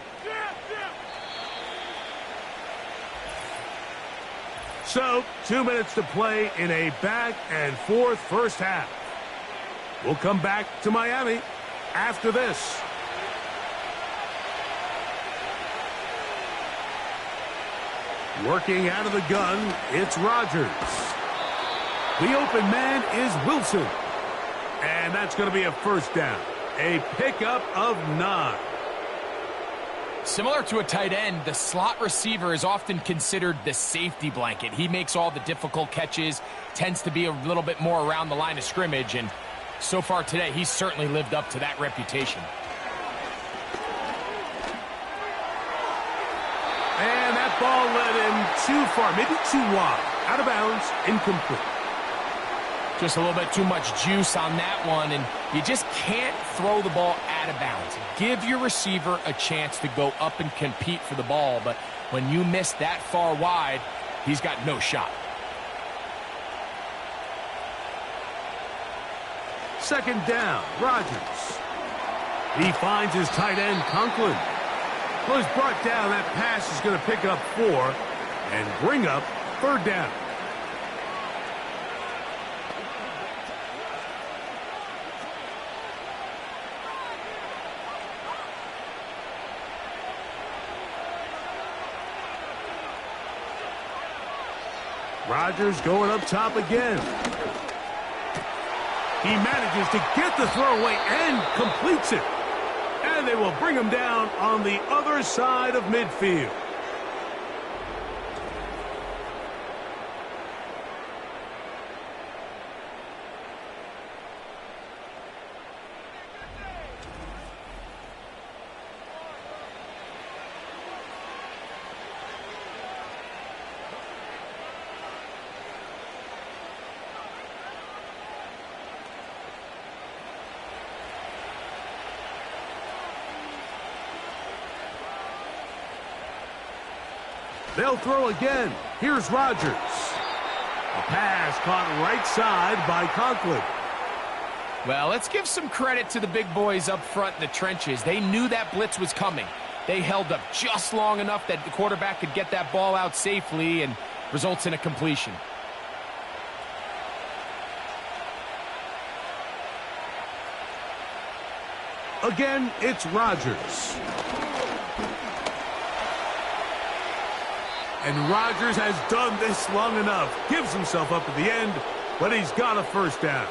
So, 2 minutes to play in a back-and-forth first half. We'll come back to Miami after this. Working out of the gun, it's Rodgers. The open man is Wilson. And that's going to be a first down. A pickup of 9. Similar to a tight end, the slot receiver is often considered the safety blanket. He makes all the difficult catches, tends to be a little bit more around the line of scrimmage, and so far today, he's certainly lived up to that reputation. And that ball led him too far, maybe too wide. Out of bounds, incomplete. Just a little bit too much juice on that one, and you just can't throw the ball out of bounds. Give your receiver a chance to go up and compete for the ball, but when you miss that far wide, he's got no shot. Second down, Rodgers. He finds his tight end, Conklin. Well, he's brought down. That pass is going to pick up 4 and bring up third down. Rodgers going up top again. He manages to get the throw away and completes it. And they will bring him down on the other side of midfield. They'll throw again. Here's Rodgers. A pass caught right side by Conklin. Well, let's give some credit to the big boys up front in the trenches. They knew that blitz was coming. They held up just long enough that the quarterback could get that ball out safely and results in a completion. Again, it's Rodgers. And Rodgers has done this long enough. Gives himself up at the end, but he's got a first down.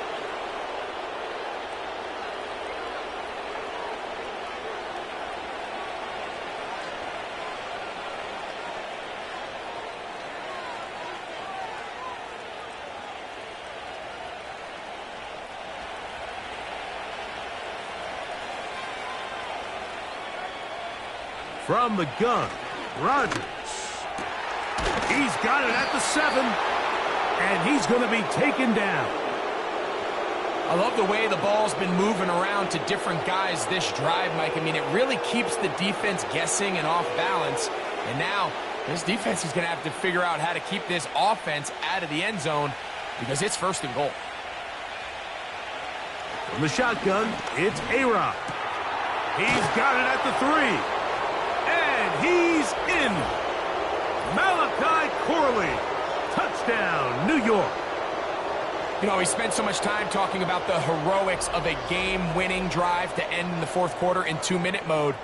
From the gun, Rodgers. He's got it at the 7, and he's going to be taken down. I love the way the ball's been moving around to different guys this drive, Mike. I mean, it really keeps the defense guessing and off balance. And now this defense is going to have to figure out how to keep this offense out of the end zone because it's first and goal. From the shotgun, it's A-Rod. He's got it at the 3, and he's in. Malachi Corley, touchdown, New York. You know, we spent so much time talking about the heroics of a game-winning drive to end in the fourth quarter in 2-minute mode.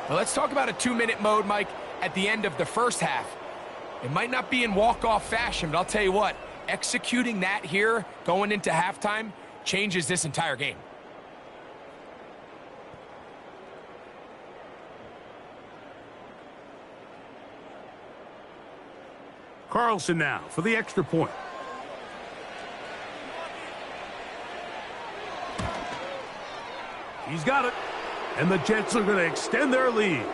Well, let's talk about a 2-minute mode, Mike, at the end of the first half. It might not be in walk-off fashion, but I'll tell you what, executing that here going into halftime changes this entire game. Carlson now for the extra point. He's got it. And the Jets are going to extend their lead.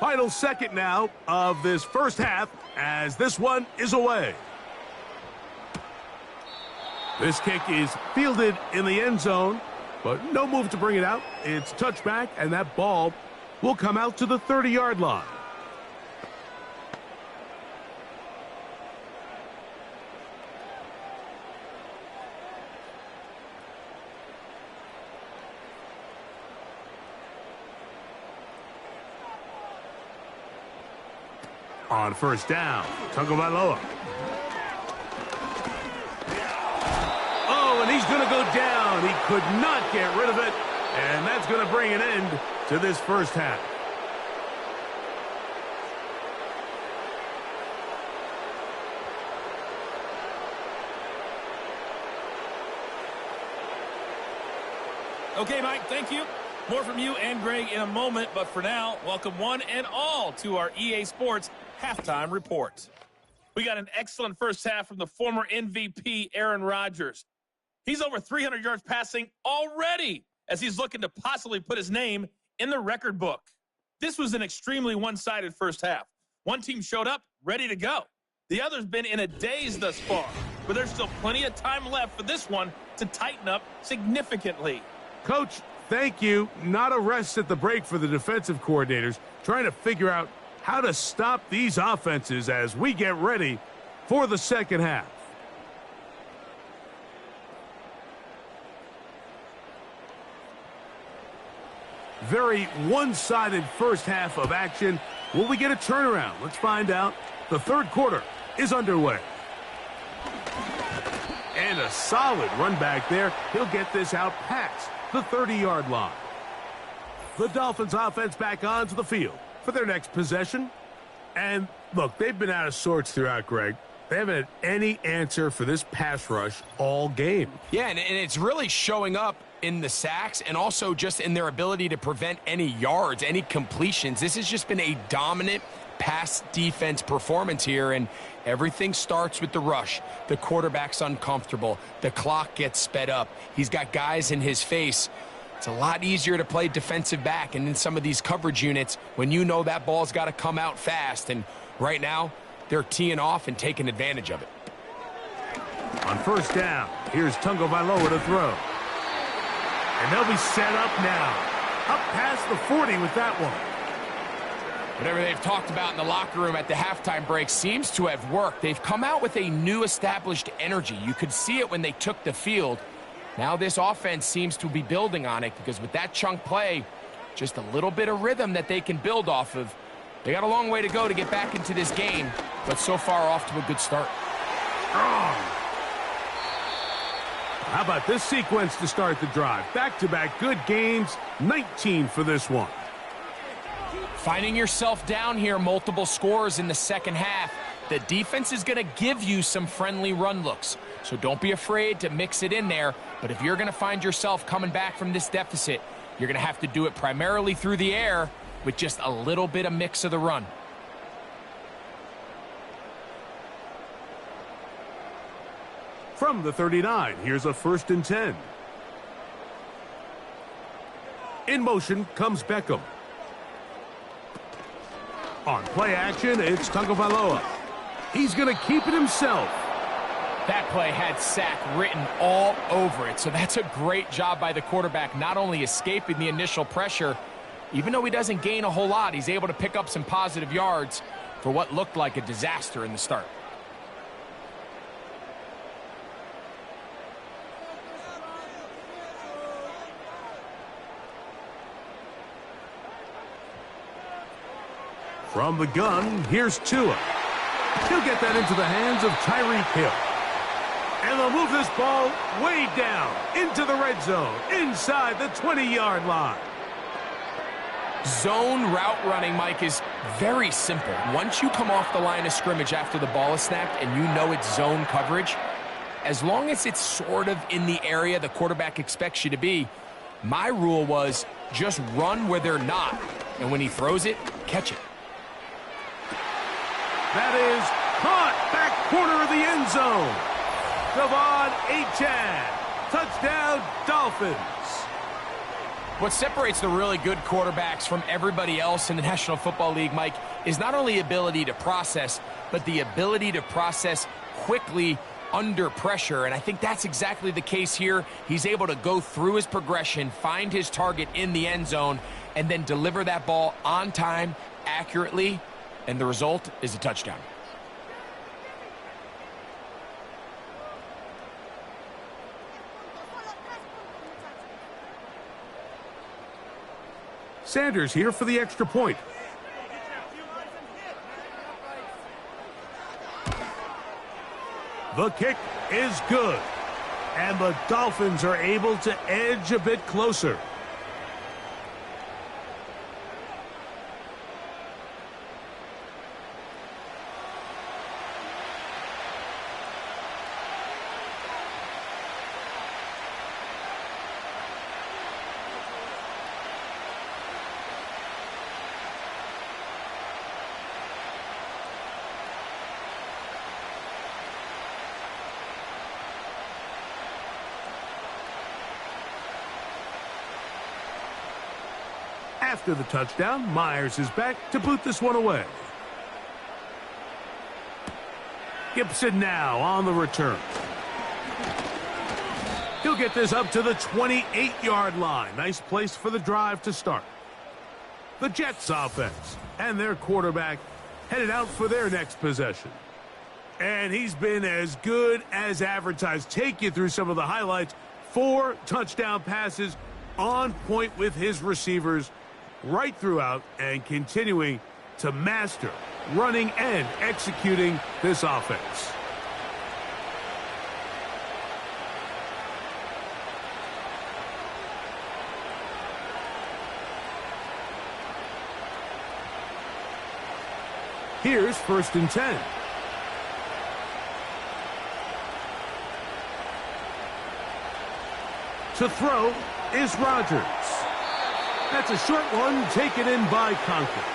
Final second now of this first half as this one is away. This kick is fielded in the end zone, but no move to bring it out. It's touchback, and that ball will come out to the 30-yard line. On first down, Tagovailoa. Oh, and he's going to go down. He could not get rid of it, and that's going to bring an end to this first half. Okay, Mike, thank you. More from you and Greg in a moment, but for now, welcome one and all to our EA Sports Halftime Report. We got an excellent first half from the former MVP, Aaron Rodgers. He's over 300 yards passing already as he's looking to possibly put his name in the record book. This was an extremely one-sided first half. One team showed up ready to go. The other's been in a daze thus far, but there's still plenty of time left for this one to tighten up significantly. Coach, thank you. Not a rest at the break for the defensive coordinators, trying to figure out how to stop these offenses as we get ready for the second half. Very one-sided first half of action. Will we get a turnaround? Let's find out. The third quarter is underway. And a solid run back there. He'll get this out past the 30-yard line. The Dolphins offense back onto the field for their next possession. And look, they've been out of sorts throughout, Greg. They haven't had any answer for this pass rush all game. Yeah, and it's really showing up in the sacks and also just in their ability to prevent any yards, any completions. This has just been a dominant pass defense performance here, and everything starts with the rush. The quarterback's uncomfortable. The clock gets sped up. He's got guys in his face. It's a lot easier to play defensive back and in some of these coverage units when you know that ball's got to come out fast. And right now, they're teeing off and taking advantage of it. On first down, here's Tagovailoa to throw. And they'll be set up now. Up past the 40 with that one. Whatever they've talked about in the locker room at the halftime break seems to have worked. They've come out with a new established energy. You could see it when they took the field. Now this offense seems to be building on it because with that chunk play, just a little bit of rhythm that they can build off of. They got a long way to go to get back into this game, but so far off to a good start. How about this sequence to start the drive? Back-to-back good games, 19 for this one. Finding yourself down here, multiple scores in the second half. The defense is going to give you some friendly run looks, so don't be afraid to mix it in there. But if you're going to find yourself coming back from this deficit, you're going to have to do it primarily through the air with just a little bit of mix of the run. From the 39, here's a 1st and 10. In motion comes Beckham. On play action, it's Tagovailoa. He's going to keep it himself. That play had sack written all over it, so that's a great job by the quarterback, not only escaping the initial pressure, even though he doesn't gain a whole lot, he's able to pick up some positive yards for what looked like a disaster in the start. From the gun, here's Tua. He'll get that into the hands of Tyreek Hill. And they'll move this ball way down into the red zone, inside the 20-yard line. Zone route running, Mike, is very simple. Once you come off the line of scrimmage after the ball is snapped and you know it's zone coverage, as long as it's sort of in the area the quarterback expects you to be, my rule was just run where they're not. And when he throws it, catch it. That is caught back corner of the end zone. Devon Achane. Touchdown, Dolphins. What separates the really good quarterbacks from everybody else in the National Football League, Mike, is not only ability to process, but the ability to process quickly under pressure. And I think that's exactly the case here. He's able to go through his progression, find his target in the end zone, and then deliver that ball on time, accurately, and the result is a touchdown. Sanders here for the extra point. The kick is good. And the Dolphins are able to edge a bit closer. After the touchdown, Myers is back to boot this one away. Gibson now on the return. He'll get this up to the 28-yard line. Nice place for the drive to start. The Jets offense and their quarterback headed out for their next possession. And he's been as good as advertised. Take you through some of the highlights. 4 touchdown passes on point with his receivers right throughout, and continuing to master running and executing this offense. Here's 1st and 10. To throw is Rodgers. That's a short one, taken in by Conklin.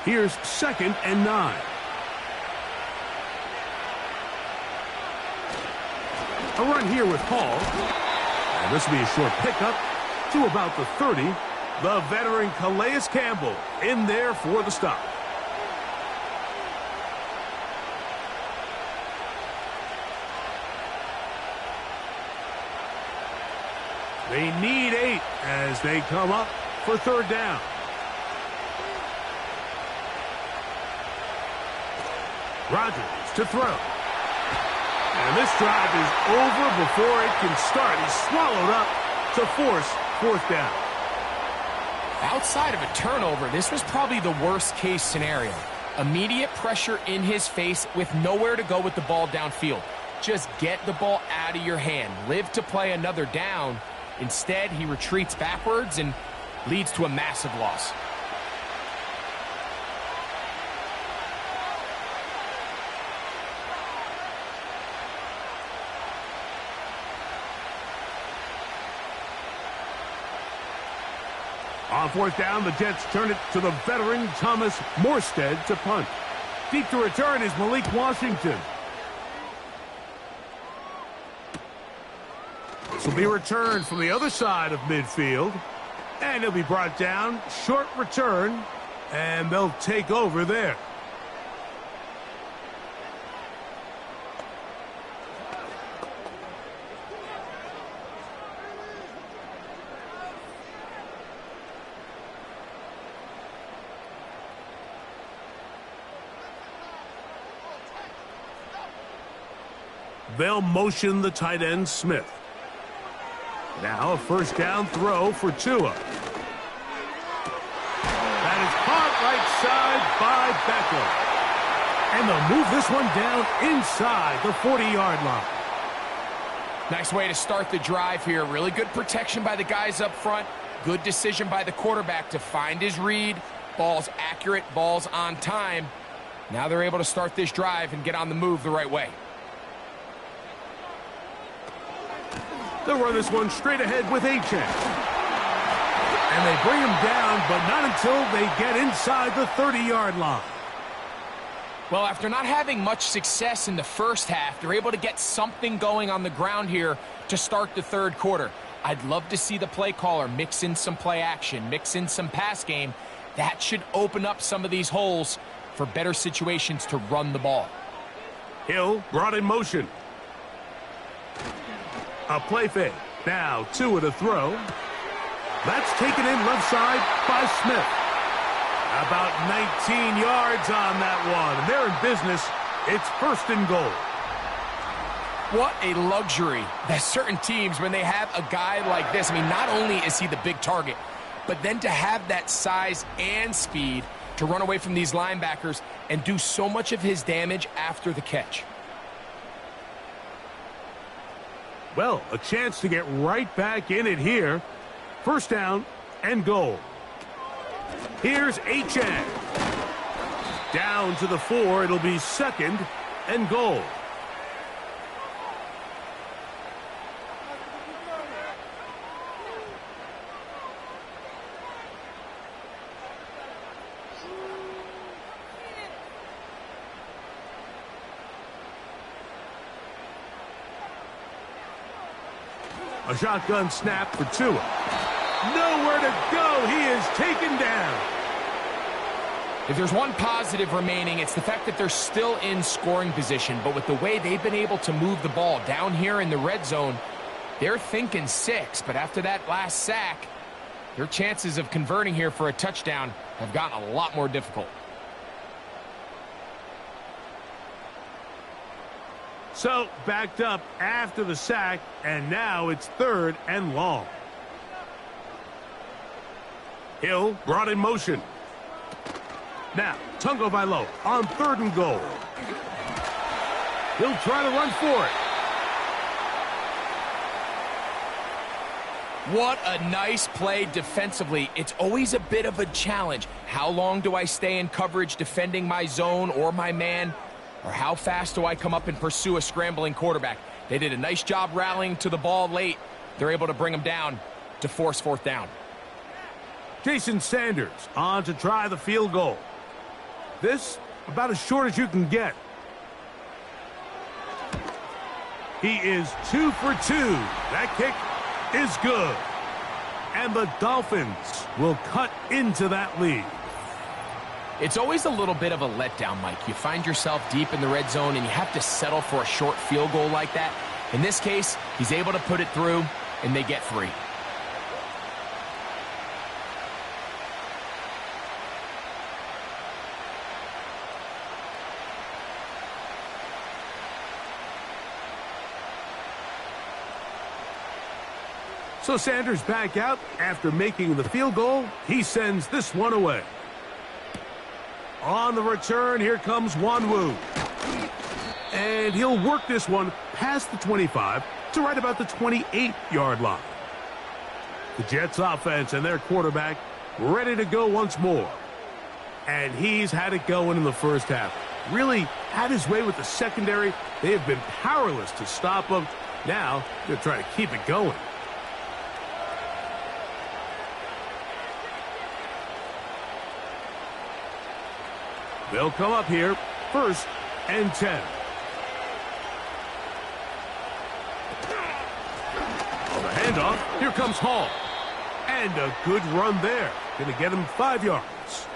Here's 2nd and 9. A run here with Hall. And this will be a short pickup to about the 30. The veteran Calais Campbell in there for the stop. They need 8 as they come up for 3rd down. Rodgers to throw. And this drive is over before it can start. He's swallowed up to force 4th down. Outside of a turnover, this was probably the worst-case scenario. Immediate pressure in his face with nowhere to go with the ball downfield. Just get the ball out of your hand. Live to play another down. Instead, he retreats backwards and leads to a massive loss. On 4th down, the Jets turn it to the veteran Thomas Morstead to punt. Deep to return is Malik Washington. This will be returned from the other side of midfield. And he'll be brought down. Short return. And they'll take over there. They'll motion the tight end Smith. Now a 1st down throw for Tua. That is caught right side by Beckham. And they'll move this one down inside the 40-yard line. Nice way to start the drive here. Really good protection by the guys up front. Good decision by the quarterback to find his read. Ball's accurate, ball's on time. Now they're able to start this drive and get on the move the right way. They'll run this one straight ahead with Achane. And they bring him down, but not until they get inside the 30-yard line. Well, after not having much success in the first half, they're able to get something going on the ground here to start the third quarter. I'd love to see the play caller mix in some play action, mix in some pass game. That should open up some of these holes for better situations to run the ball. Hill brought in motion. A play fake. Now 2 to throw. That's taken in left side by Smith. About 19 yards on that one. And they're in business. It's 1st and goal. What a luxury that certain teams, when they have a guy like this, I mean, not only is he the big target, but then to have that size and speed to run away from these linebackers and do so much of his damage after the catch. Well, a chance to get right back in it here. 1st down and goal. Here's Achane. Down to the 4. It'll be 2nd and goal. A shotgun snap for Tua. Nowhere to go. He is taken down. If there's one positive remaining, it's the fact that they're still in scoring position. But with the way they've been able to move the ball down here in the red zone, they're thinking 6. But after that last sack, their chances of converting here for a touchdown have gotten a lot more difficult. So, backed up after the sack, and now it's 3rd and long. Hill brought in motion. Now, Tagovailoa on 3rd and goal. He'll try to run for it. What a nice play defensively. It's always a bit of a challenge. How long do I stay in coverage defending my zone or my man? Or how fast do I come up and pursue a scrambling quarterback? They did a nice job rallying to the ball late. They're able to bring him down to force 4th down. Jason Sanders on to try the field goal. This about as short as you can get. He is 2 for 2. That kick is good. And the Dolphins will cut into that lead. It's always a little bit of a letdown, Mike. You find yourself deep in the red zone and you have to settle for a short field goal like that. In this case, he's able to put it through, and they get 3. So Sanders back out after making the field goal. He sends this one away. On the return, here comes Wanwu. And he'll work this one past the 25 to right about the 28-yard line. The Jets offense and their quarterback ready to go once more. And he's had it going in the first half. Really had his way with the secondary. They have been powerless to stop him. Now they're trying to keep it going. They'll come up here, 1st and 10. On the handoff, here comes Hall. And a good run there. Going to get him 5 yards.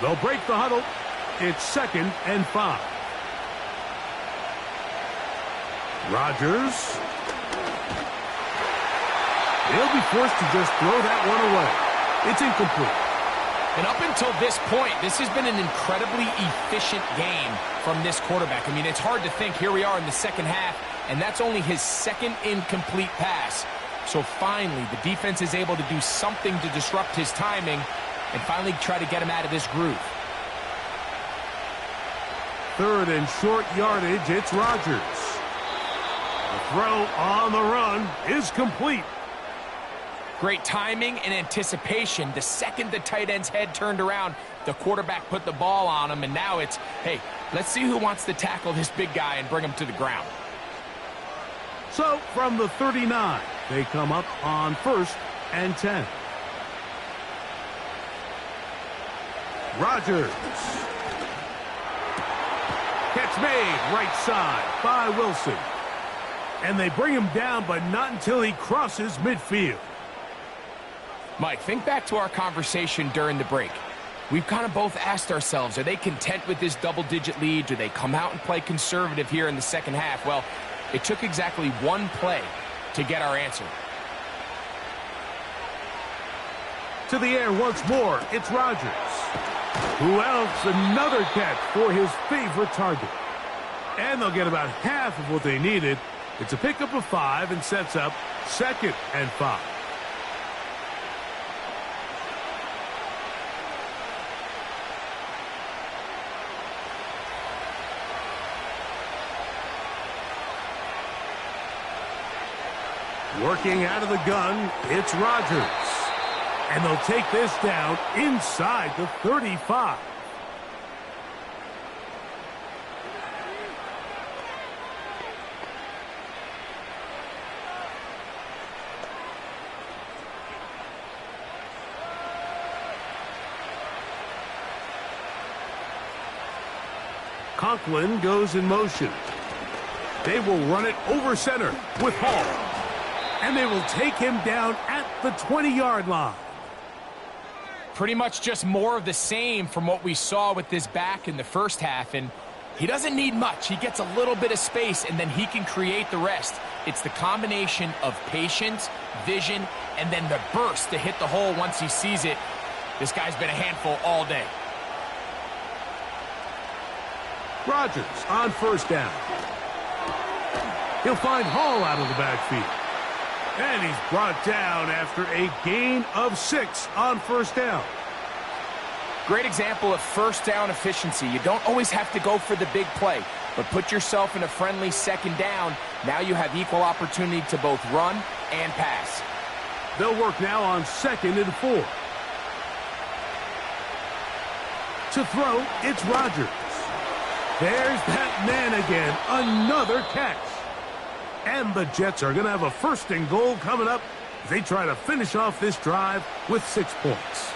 They'll break the huddle. It's 2nd and 5. Rodgers. He'll be forced to just throw that one away. It's incomplete. And up until this point, this has been an incredibly efficient game from this quarterback. I mean, it's hard to think. Here we are in the second half, and that's only his 2nd incomplete pass. So finally, the defense is able to do something to disrupt his timing and finally try to get him out of this groove. 3rd and short yardage, it's Rodgers. The throw on the run is complete. Great timing and anticipation. The second the tight end's head turned around, the quarterback put the ball on him, and now it's, hey, let's see who wants to tackle this big guy and bring him to the ground. So from the 39, they come up on 1st and 10. Rodgers. Catch made right side by Wilson. And they bring him down, but not until he crosses midfield. Mike, think back to our conversation during the break. We've kind of both asked ourselves, are they content with this double-digit lead? Do they come out and play conservative here in the second half? Well, it took exactly one play to get our answer. To the air once more, it's Rodgers. Who else? Another catch for his favorite target. And they'll get about half of what they needed. It's a pickup of 5 and sets up 2nd and 5. Working out of the gun, it's Rodgers. And they'll take this down inside the 35. Conklin goes in motion. They will run it over center with Hall. And they will take him down at the 20-yard line. Pretty much just more of the same from what we saw with this back in the first half. And he doesn't need much. He gets a little bit of space, and then he can create the rest. It's the combination of patience, vision, and then the burst to hit the hole once he sees it. This guy's been a handful all day. Rodgers on 1st down. He'll find Hall out of the backfield. And he's brought down after a gain of 6 on 1st down. Great example of 1st down efficiency. You don't always have to go for the big play, but put yourself in a friendly 2nd down. Now you have equal opportunity to both run and pass. They'll work now on 2nd and 4. To throw, it's Rodgers. There's that man again. Another catch. And the Jets are going to have a 1st and goal coming up as they try to finish off this drive with 6 points.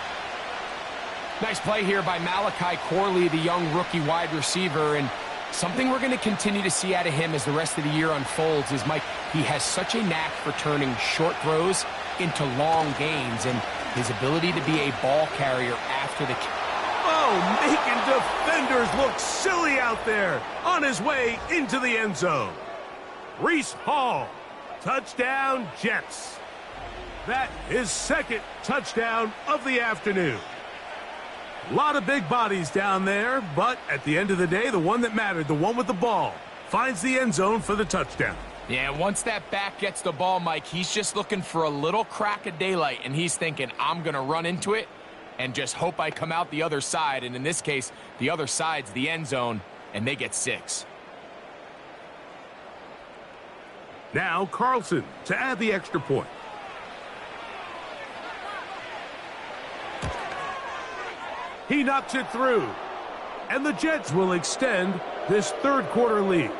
Nice play here by Malachi Corley, the young rookie wide receiver. And something we're going to continue to see out of him as the rest of the year unfolds is, Mike, he has such a knack for turning short throws into long gains, and his ability to be a ball carrier after the catch. Oh, making defenders look silly out there on his way into the end zone. Reese Hall, touchdown Jets. That is 2nd touchdown of the afternoon. A lot of big bodies down there, but at the end of the day, the one that mattered, the one with the ball, finds the end zone for the touchdown. Yeah, once that back gets the ball, Mike, he's just looking for a little crack of daylight, and he's thinking, I'm going to run into it and just hope I come out the other side. And in this case, the other side's the end zone, and they get 6. Now Carlson to add the extra point. He knocks it through. And the Jets will extend this 3rd quarter lead.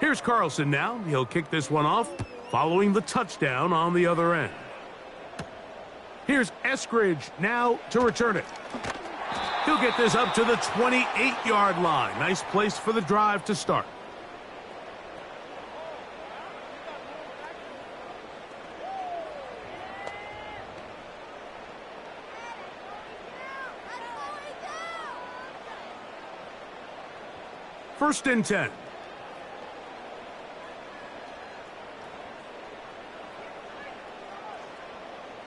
Here's Carlson now. He'll kick this one off, following the touchdown on the other end. Here's Eskridge now to return it. He'll get this up to the 28-yard line. Nice place for the drive to start. First and 10.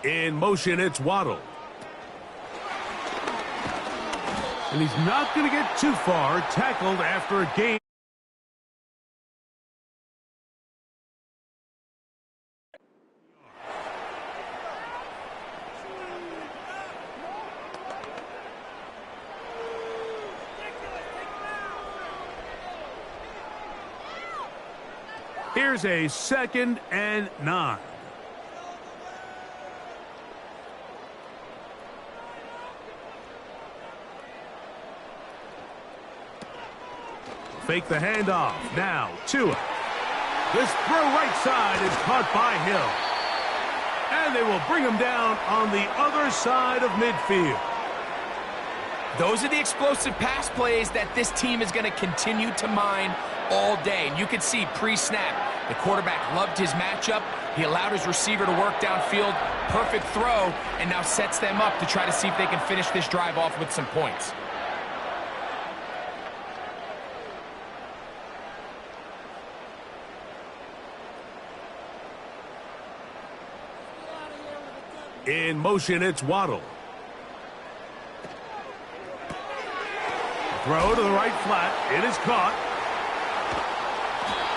In motion, it's Waddle. And he's not going to get too far, tackled after a gain. Here's a 2nd and 9. Fake the handoff. Now, Tua. This throw right side is caught by Hill. And they will bring him down on the other side of midfield. Those are the explosive pass plays that this team is going to continue to mine all day. And you can see pre-snap, the quarterback loved his matchup. He allowed his receiver to work downfield. Perfect throw, and now sets them up to try to see if they can finish this drive off with some points. In motion, it's Waddle. Throw to the right flat. It is caught.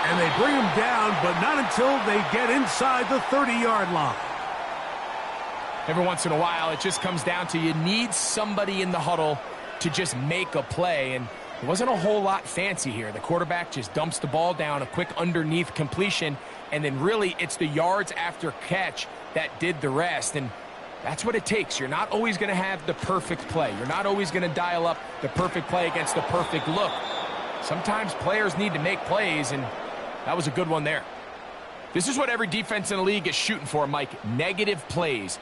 And they bring him down, but not until they get inside the 30-yard line. Every once in a while, it just comes down to you need somebody in the huddle to just make a play. And it wasn't a whole lot fancy here. The quarterback just dumps the ball down, a quick underneath completion, and then really it's the yards after catch that did the rest. And that's what it takes. You're not always going to have the perfect play. You're not always going to dial up the perfect play against the perfect look. Sometimes players need to make plays, and that was a good one there. This is what every defense in the league is shooting for, Mike. Negative plays.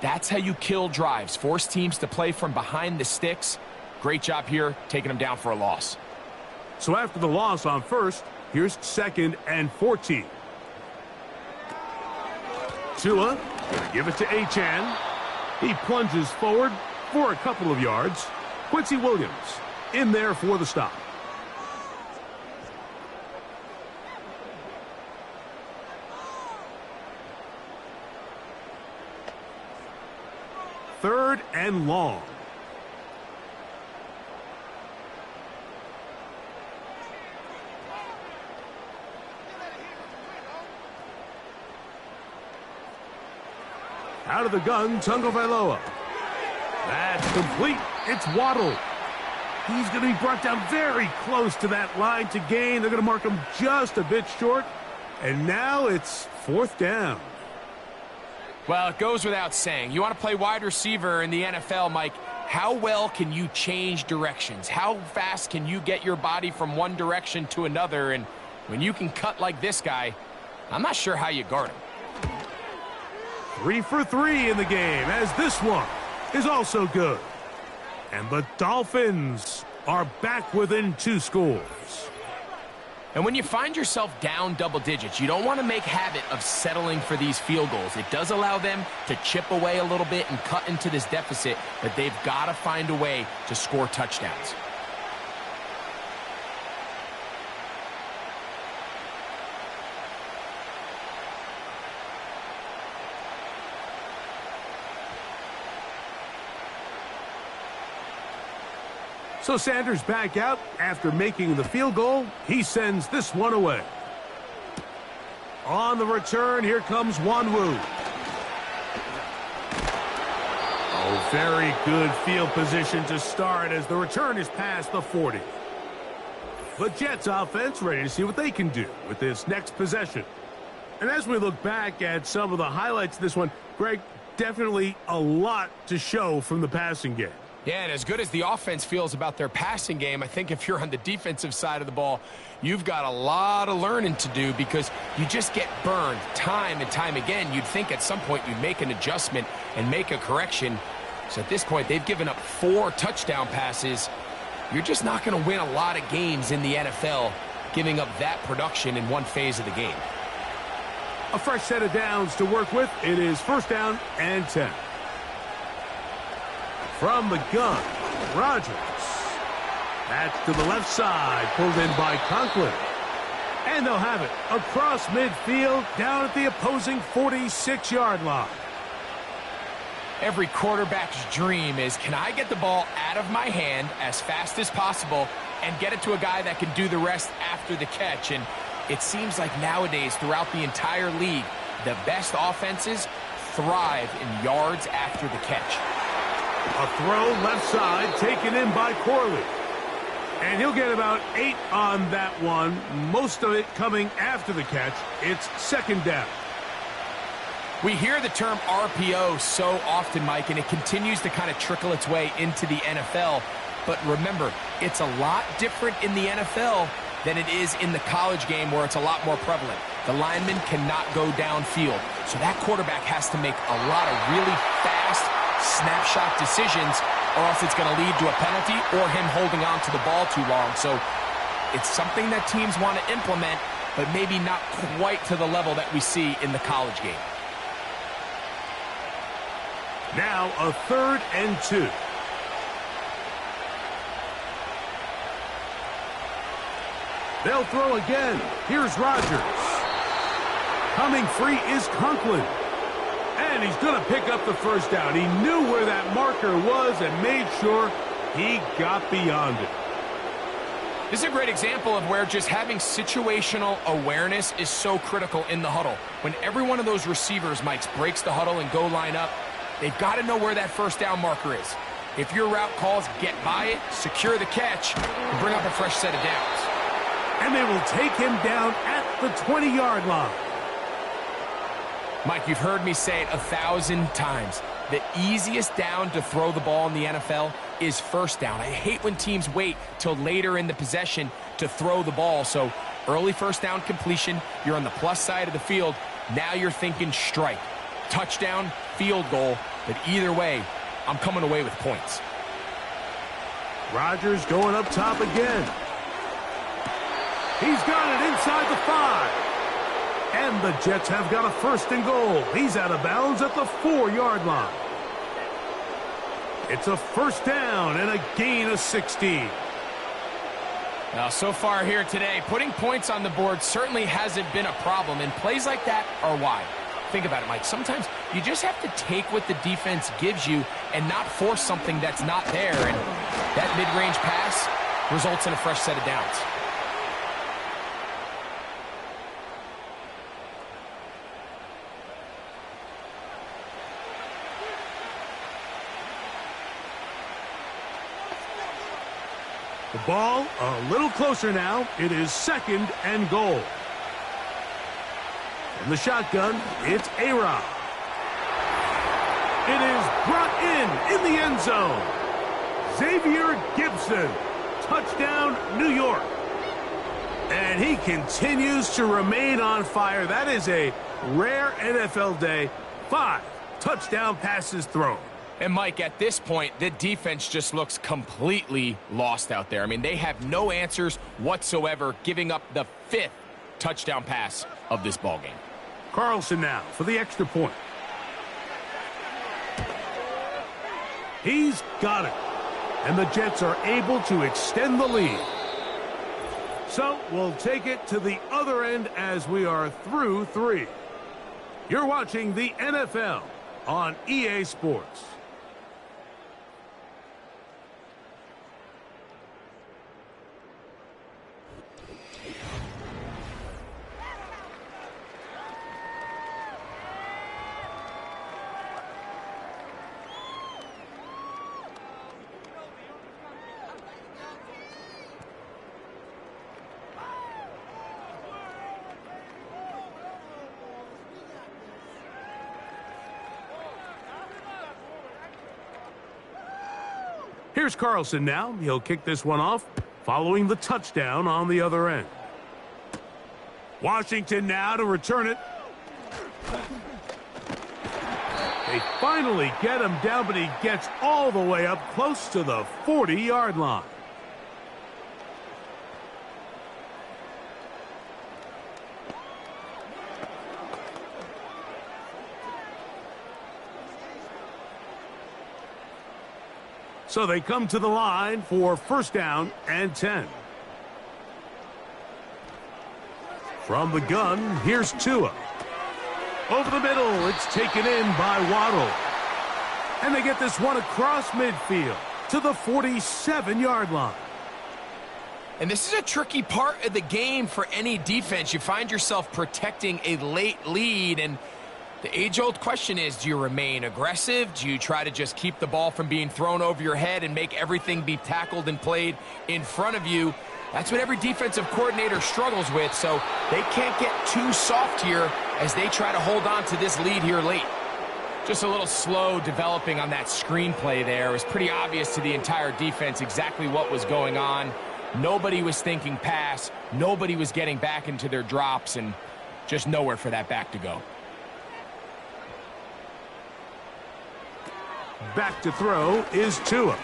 That's how you kill drives. Force teams to play from behind the sticks. Great job here, taking them down for a loss. So after the loss on first, here's 2nd and 14. Tua, going to give it to Achane. He plunges forward for a couple of yards. Quincy Williams in there for the stop. Third and long. Out of the gun, Tagovailoa. That's complete. It's Waddle. He's going to be brought down very close to that line to gain. They're going to mark him just a bit short. And now it's 4th down. Well, it goes without saying. You want to play wide receiver in the NFL, Mike. How well can you change directions? How fast can you get your body from one direction to another? And when you can cut like this guy, I'm not sure how you guard him. 3 for 3 in the game, as this one is also good. And the Dolphins are back within 2 scores. And when you find yourself down double digits, you don't want to make habit of settling for these field goals. It does allow them to chip away a little bit and cut into this deficit, but they've got to find a way to score touchdowns. So Sanders back out after making the field goal. He sends this one away. On the return, here comes Wanwu. Oh, very good field position to start as the return is past the 40. The Jets offense ready to see what they can do with this next possession. And as we look back at some of the highlights of this one, Greg, definitely a lot to show from the passing game. Yeah, and as good as the offense feels about their passing game, I think if you're on the defensive side of the ball, you've got a lot of learning to do because you just get burned time and time again. You'd think at some point you'd make an adjustment and make a correction. So at this point, they've given up 4 touchdown passes. You're just not going to win a lot of games in the NFL giving up that production in one phase of the game. A fresh set of downs to work with. It is 1st down and 10. From the gun, Rodgers. That's to the left side, pulled in by Conklin. And they'll have it across midfield, down at the opposing 46-yard line. Every quarterback's dream is, can I get the ball out of my hand as fast as possible and get it to a guy that can do the rest after the catch? And it seems like nowadays, throughout the entire league, the best offenses thrive in yards after the catch. A throw left side taken in by Corley. And he'll get about 8 on that one, most of it coming after the catch. It's second down. We hear the term RPO so often, Mike, and it continues to kind of trickle its way into the NFL. But remember, it's a lot different in the NFL than it is in the college game where it's a lot more prevalent. The lineman cannot go downfield, so that quarterback has to make a lot of really fast snapshot decisions, or else it's going to lead to a penalty or him holding on to the ball too long. So it's something that teams want to implement, but maybe not quite to the level that we see in the college game. Now a 3rd and 2. They'll throw again. Here's Rodgers. Coming free is Conklin. And he's going to pick up the first down. He knew where that marker was and made sure he got beyond it. This is a great example of where just having situational awareness is so critical in the huddle. When every one of those receivers, Mike, breaks the huddle and go line up, they've got to know where that first down marker is. If your route calls, get by it, secure the catch, and bring up a fresh set of downs. And they will take him down at the 20-yard line. Mike, you've heard me say it 1,000 times. The easiest down to throw the ball in the NFL is first down. I hate when teams wait till later in the possession to throw the ball. So early first down completion, you're on the plus side of the field. Now you're thinking strike, touchdown, field goal. But either way, I'm coming away with points. Rodgers going up top again. He's got it inside the 5. And the Jets have got a 1st and goal. He's out of bounds at the 4-yard line. It's a first down and a gain of 16. Now, so far here today, putting points on the board certainly hasn't been a problem, and plays like that are why. Think about it, Mike. Sometimes you just have to take what the defense gives you and not force something that's not there, and that mid-range pass results in a fresh set of downs. The ball a little closer now. It is 2nd and goal. From the shotgun, it's A-Rod. It is brought in the end zone. Xavier Gibson. Touchdown, New York. And he continues to remain on fire. That is a rare NFL day. 5 touchdown passes thrown. And, Mike, at this point, the defense just looks completely lost out there. I mean, they have no answers whatsoever, giving up the 5th touchdown pass of this ballgame. Carlson now for the extra point. He's got it. And the Jets are able to extend the lead. So we'll take it to the other end as we are through 3. You're watching the NFL on EA Sports. Here's Carlson now. He'll kick this one off, following the touchdown on the other end. Washington now to return it. They finally get him down, but he gets all the way up close to the 40-yard line. So they come to the line for first down and 10. From the gun, here's Tua. Over the middle, it's taken in by Waddle. And they get this one across midfield to the 47-yard line. And this is a tricky part of the game for any defense. You find yourself protecting a late lead, and the age-old question is, do you remain aggressive? Do you try to just keep the ball from being thrown over your head and make everything be tackled and played in front of you? That's what every defensive coordinator struggles with, so they can't get too soft here as they try to hold on to this lead here late. Just a little slow developing on that screenplay there. It was pretty obvious to the entire defense exactly what was going on. Nobody was thinking pass. Nobody was getting back into their drops, and just nowhere for that back to go. Back to throw is Tua.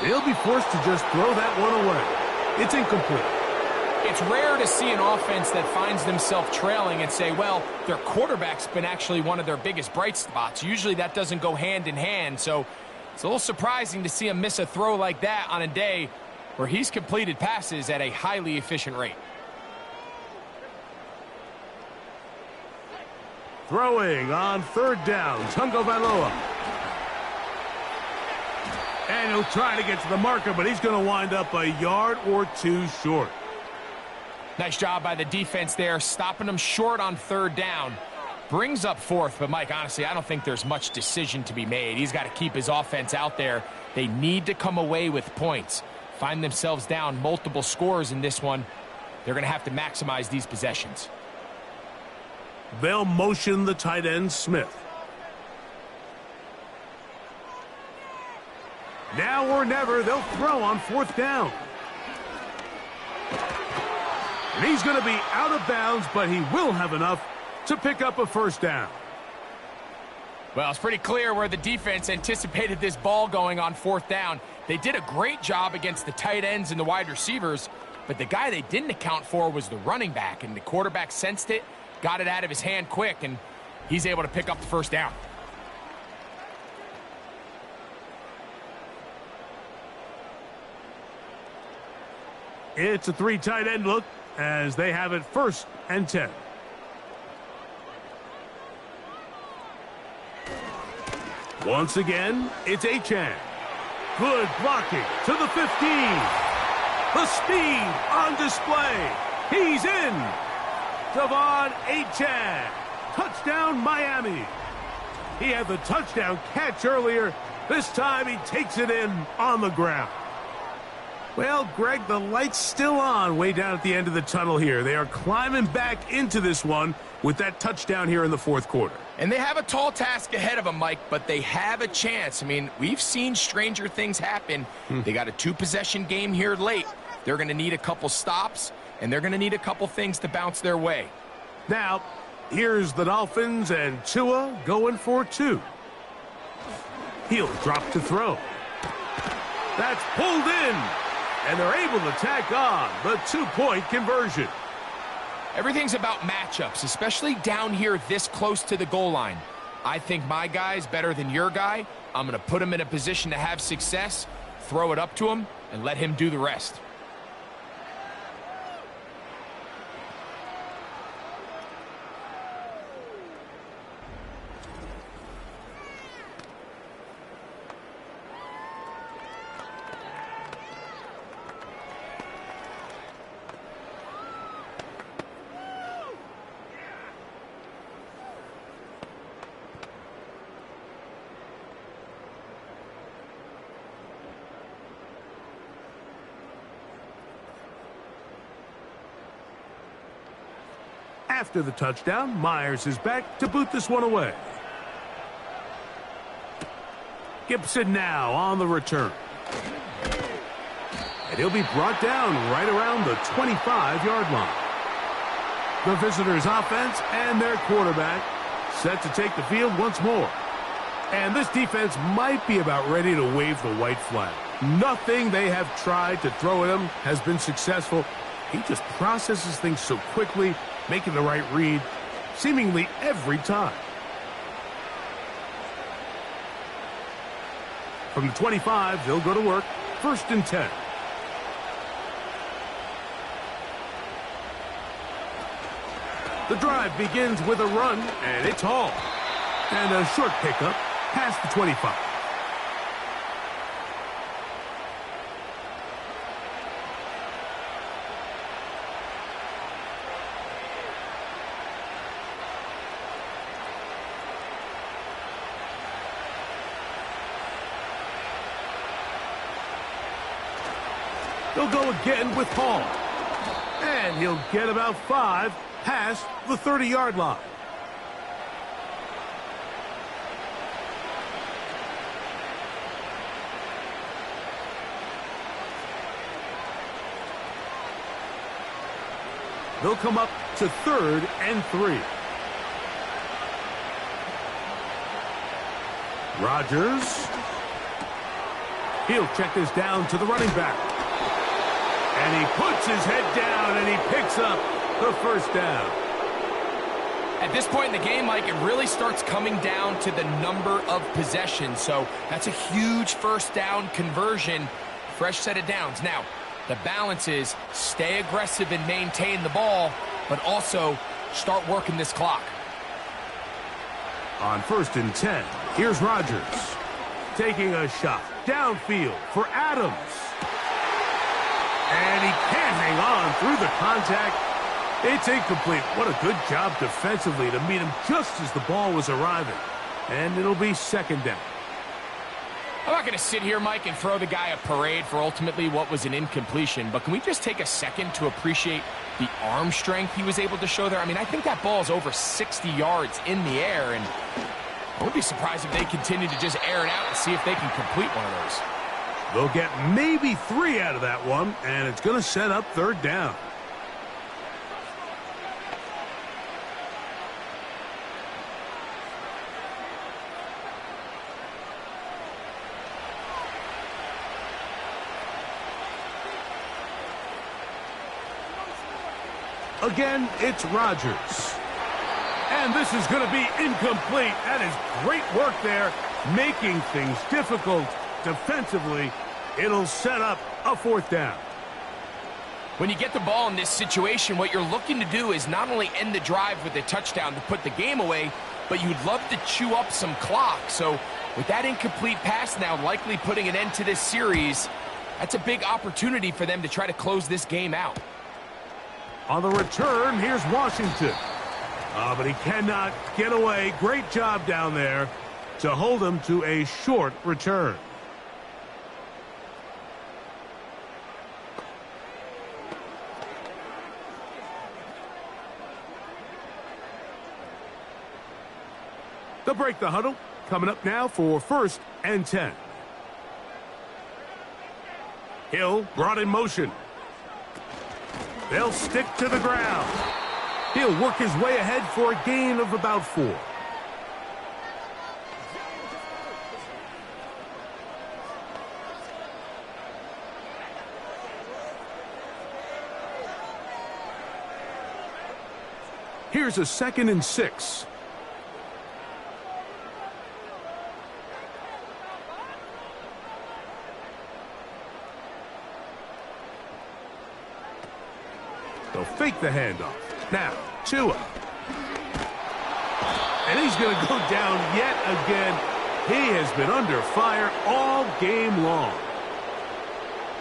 He'll be forced to just throw that one away. It's incomplete. It's rare to see an offense that finds themselves trailing and say, well, their quarterback's been actually one of their biggest bright spots. Usually that doesn't go hand in hand, so it's a little surprising to see him miss a throw like that on a day where he's completed passes at a highly efficient rate. Throwing on third down, Tunga Vailoa. And he'll try to get to the marker, but he's going to wind up a yard or two short. Nice job by the defense there, stopping them short on third down. Brings up fourth, but Mike, honestly, I don't think there's much decision to be made. He's got to keep his offense out there. They need to come away with points. Find themselves down multiple scores in this one. They're going to have to maximize these possessions. They'll motion the tight end, Smith. Now or never, they'll throw on fourth down. And he's going to be out of bounds, but he will have enough to pick up a first down. Well, it's pretty clear where the defense anticipated this ball going on fourth down. They did a great job against the tight ends and the wide receivers, but the guy they didn't account for was the running back, and the quarterback sensed it, got it out of his hand quick, and he's able to pick up the first down. It's a three tight end look as they have it 1st and 10. Once again, it's Achane. Good blocking to the 15. The speed on display. He's in. Devon Achane. Touchdown, Miami. He had the touchdown catch earlier. This time he takes it in on the ground. Well, Greg, the light's still on way down at the end of the tunnel here. They are climbing back into this one with that touchdown here in the fourth quarter. And they have a tall task ahead of them, Mike, but they have a chance. I mean, we've seen stranger things happen. They got a two-possession game here late. They're going to need a couple stops, and they're going to need a couple things to bounce their way. Now, here's the Dolphins, and Tua going for two. He'll drop to throw. That's pulled in. And they're able to tack on the two-point conversion. Everything's about matchups, especially down here this close to the goal line. I think my guy's better than your guy. I'm going to put him in a position to have success, throw it up to him, and let him do the rest. After the touchdown, Myers is back to boot this one away. Gibson now on the return. And he'll be brought down right around the 25-yard line. The visitors' offense and their quarterback set to take the field once more. And this defense might be about ready to wave the white flag. Nothing they have tried to throw at him has been successful. He just processes things so quickly, making the right read seemingly every time. From the 25, they'll go to work. 1st and 10. The drive begins with a run, and it's Hall. And a short pickup past the 25. He'll go again with Hall. And he'll get about 5 past the 30-yard line. They'll come up to 3rd and 3. Rodgers. He'll check this down to the running back. And he puts his head down and he picks up the first down. At this point in the game, Mike, it really starts coming down to the number of possessions. So that's a huge first down conversion. Fresh set of downs. Now, the balance is stay aggressive and maintain the ball, but also start working this clock. On 1st and 10, here's Rodgers taking a shot downfield for Adams. And he can't hang on through the contact. It's incomplete. What a good job defensively to meet him just as the ball was arriving. And it'll be 2nd down. I'm not going to sit here, Mike, and throw the guy a parade for ultimately what was an incompletion, but can we just take a second to appreciate the arm strength he was able to show there? I mean, I think that ball is over 60 yards in the air, and I wouldn't be surprised if they continue to just air it out and see if they can complete one of those. They'll get maybe 3 out of that one, and it's going to set up 3rd down. Again, it's Rodgers. And this is going to be incomplete. That is great work there, making things difficult defensively. It'll set up a 4th down. When you get the ball in this situation, what you're looking to do is not only end the drive with a touchdown to put the game away, but you'd love to chew up some clock. So with that incomplete pass now likely putting an end to this series, that's a big opportunity for them to try to close this game out. On the return, here's Washington. But he cannot get away. Great job down there to hold him to a short return. They'll break the huddle. Coming up now for 1st and 10. Hill brought in motion. They'll stick to the ground. He'll work his way ahead for a gain of about 4. Here's a 2nd and 6. They'll fake the handoff. Now, Tua. And he's going to go down yet again. He has been under fire all game long.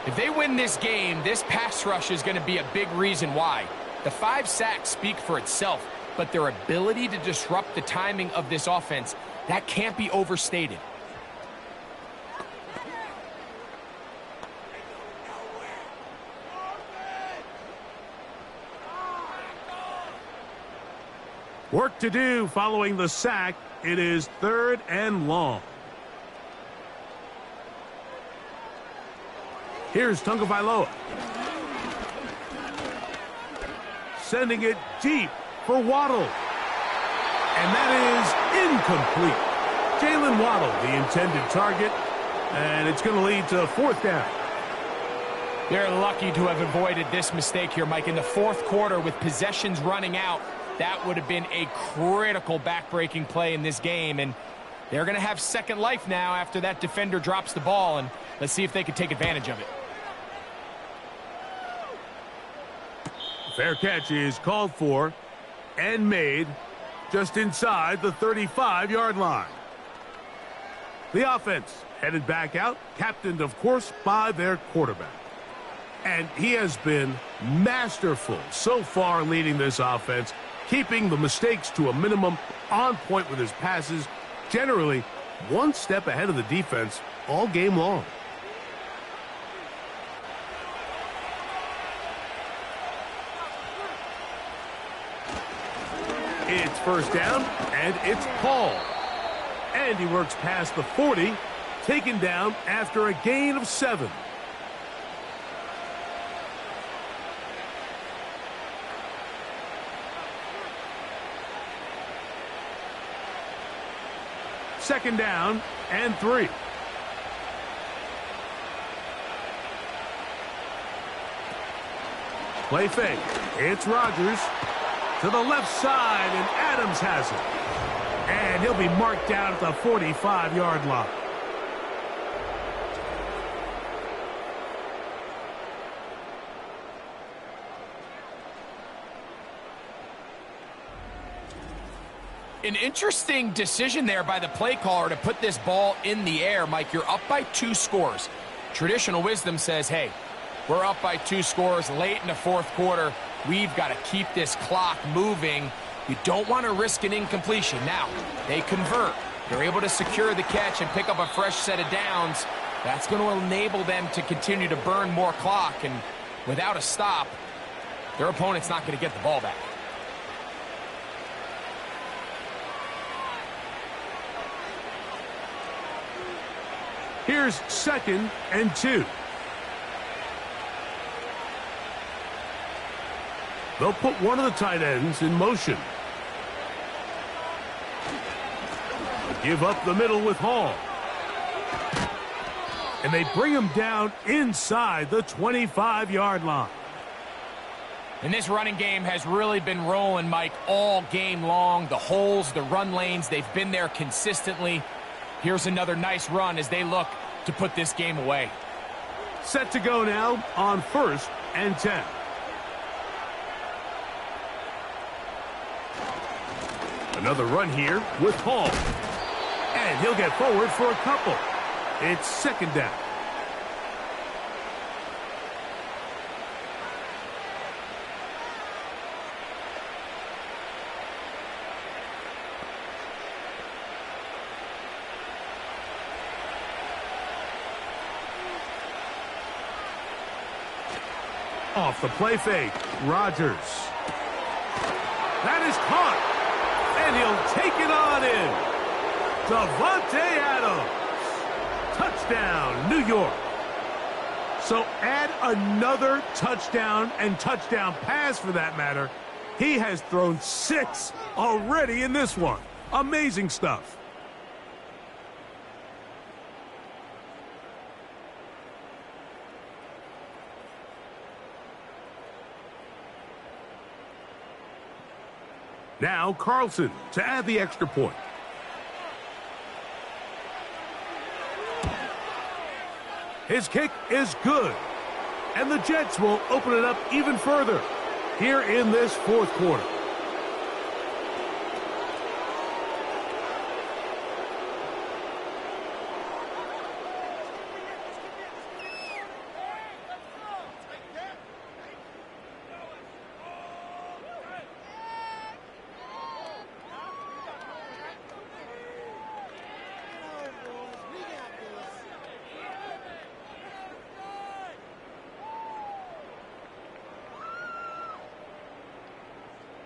If they win this game, this pass rush is going to be a big reason why. The 5 sacks speak for itself, but their ability to disrupt the timing of this offense, that can't be overstated. Work to do following the sack. It is 3rd and long. Here's Tagovailoa. Sending it deep for Waddle. And that is incomplete. Jalen Waddle, the intended target. And it's going to lead to 4th down. They're lucky to have avoided this mistake here, Mike. In the 4th quarter with possessions running out, that would have been a critical back-breaking play in this game, and they're going to have second life now after that defender drops the ball, and let's see if they can take advantage of it. Fair catch is called for and made just inside the 35-yard line. The offense headed back out, captained, of course, by their quarterback. And he has been masterful so far leading this offense, keeping the mistakes to a minimum, on point with his passes, generally one step ahead of the defense all game long. It's first down, and it's Paul. And he works past the 40, taken down after a gain of 7. Second down and 3. Play fake. It's Rodgers to the left side, and Adams has it. And he'll be marked down at the 45-yard line. An interesting decision there by the play caller to put this ball in the air. Mike, you're up by 2 scores. Traditional wisdom says, hey, we're up by 2 scores late in the fourth quarter. We've got to keep this clock moving. You don't want to risk an incompletion. Now, they convert. They're able to secure the catch and pick up a fresh set of downs. That's going to enable them to continue to burn more clock. And without a stop, their opponent's not going to get the ball back. Here's 2nd and 2. They'll put one of the tight ends in motion. Give up the middle with Hall. And they bring him down inside the 25-yard line. And this running game has really been rolling, Mike, all game long. The holes, the run lanes, they've been there consistently. Here's another nice run as they look to put this game away. Set to go now on 1st and 10. Another run here with Hall. And he'll get forward for a couple. It's 2nd down. Off the play fake, Rodgers. That is caught. And he'll take it on in. Davante Adams. Touchdown, New York. So add another touchdown and touchdown pass for that matter. He has thrown 6 already in this one. Amazing stuff. Now Carlson to add the extra point. His kick is good. And the Jets will open it up even further here in this fourth quarter.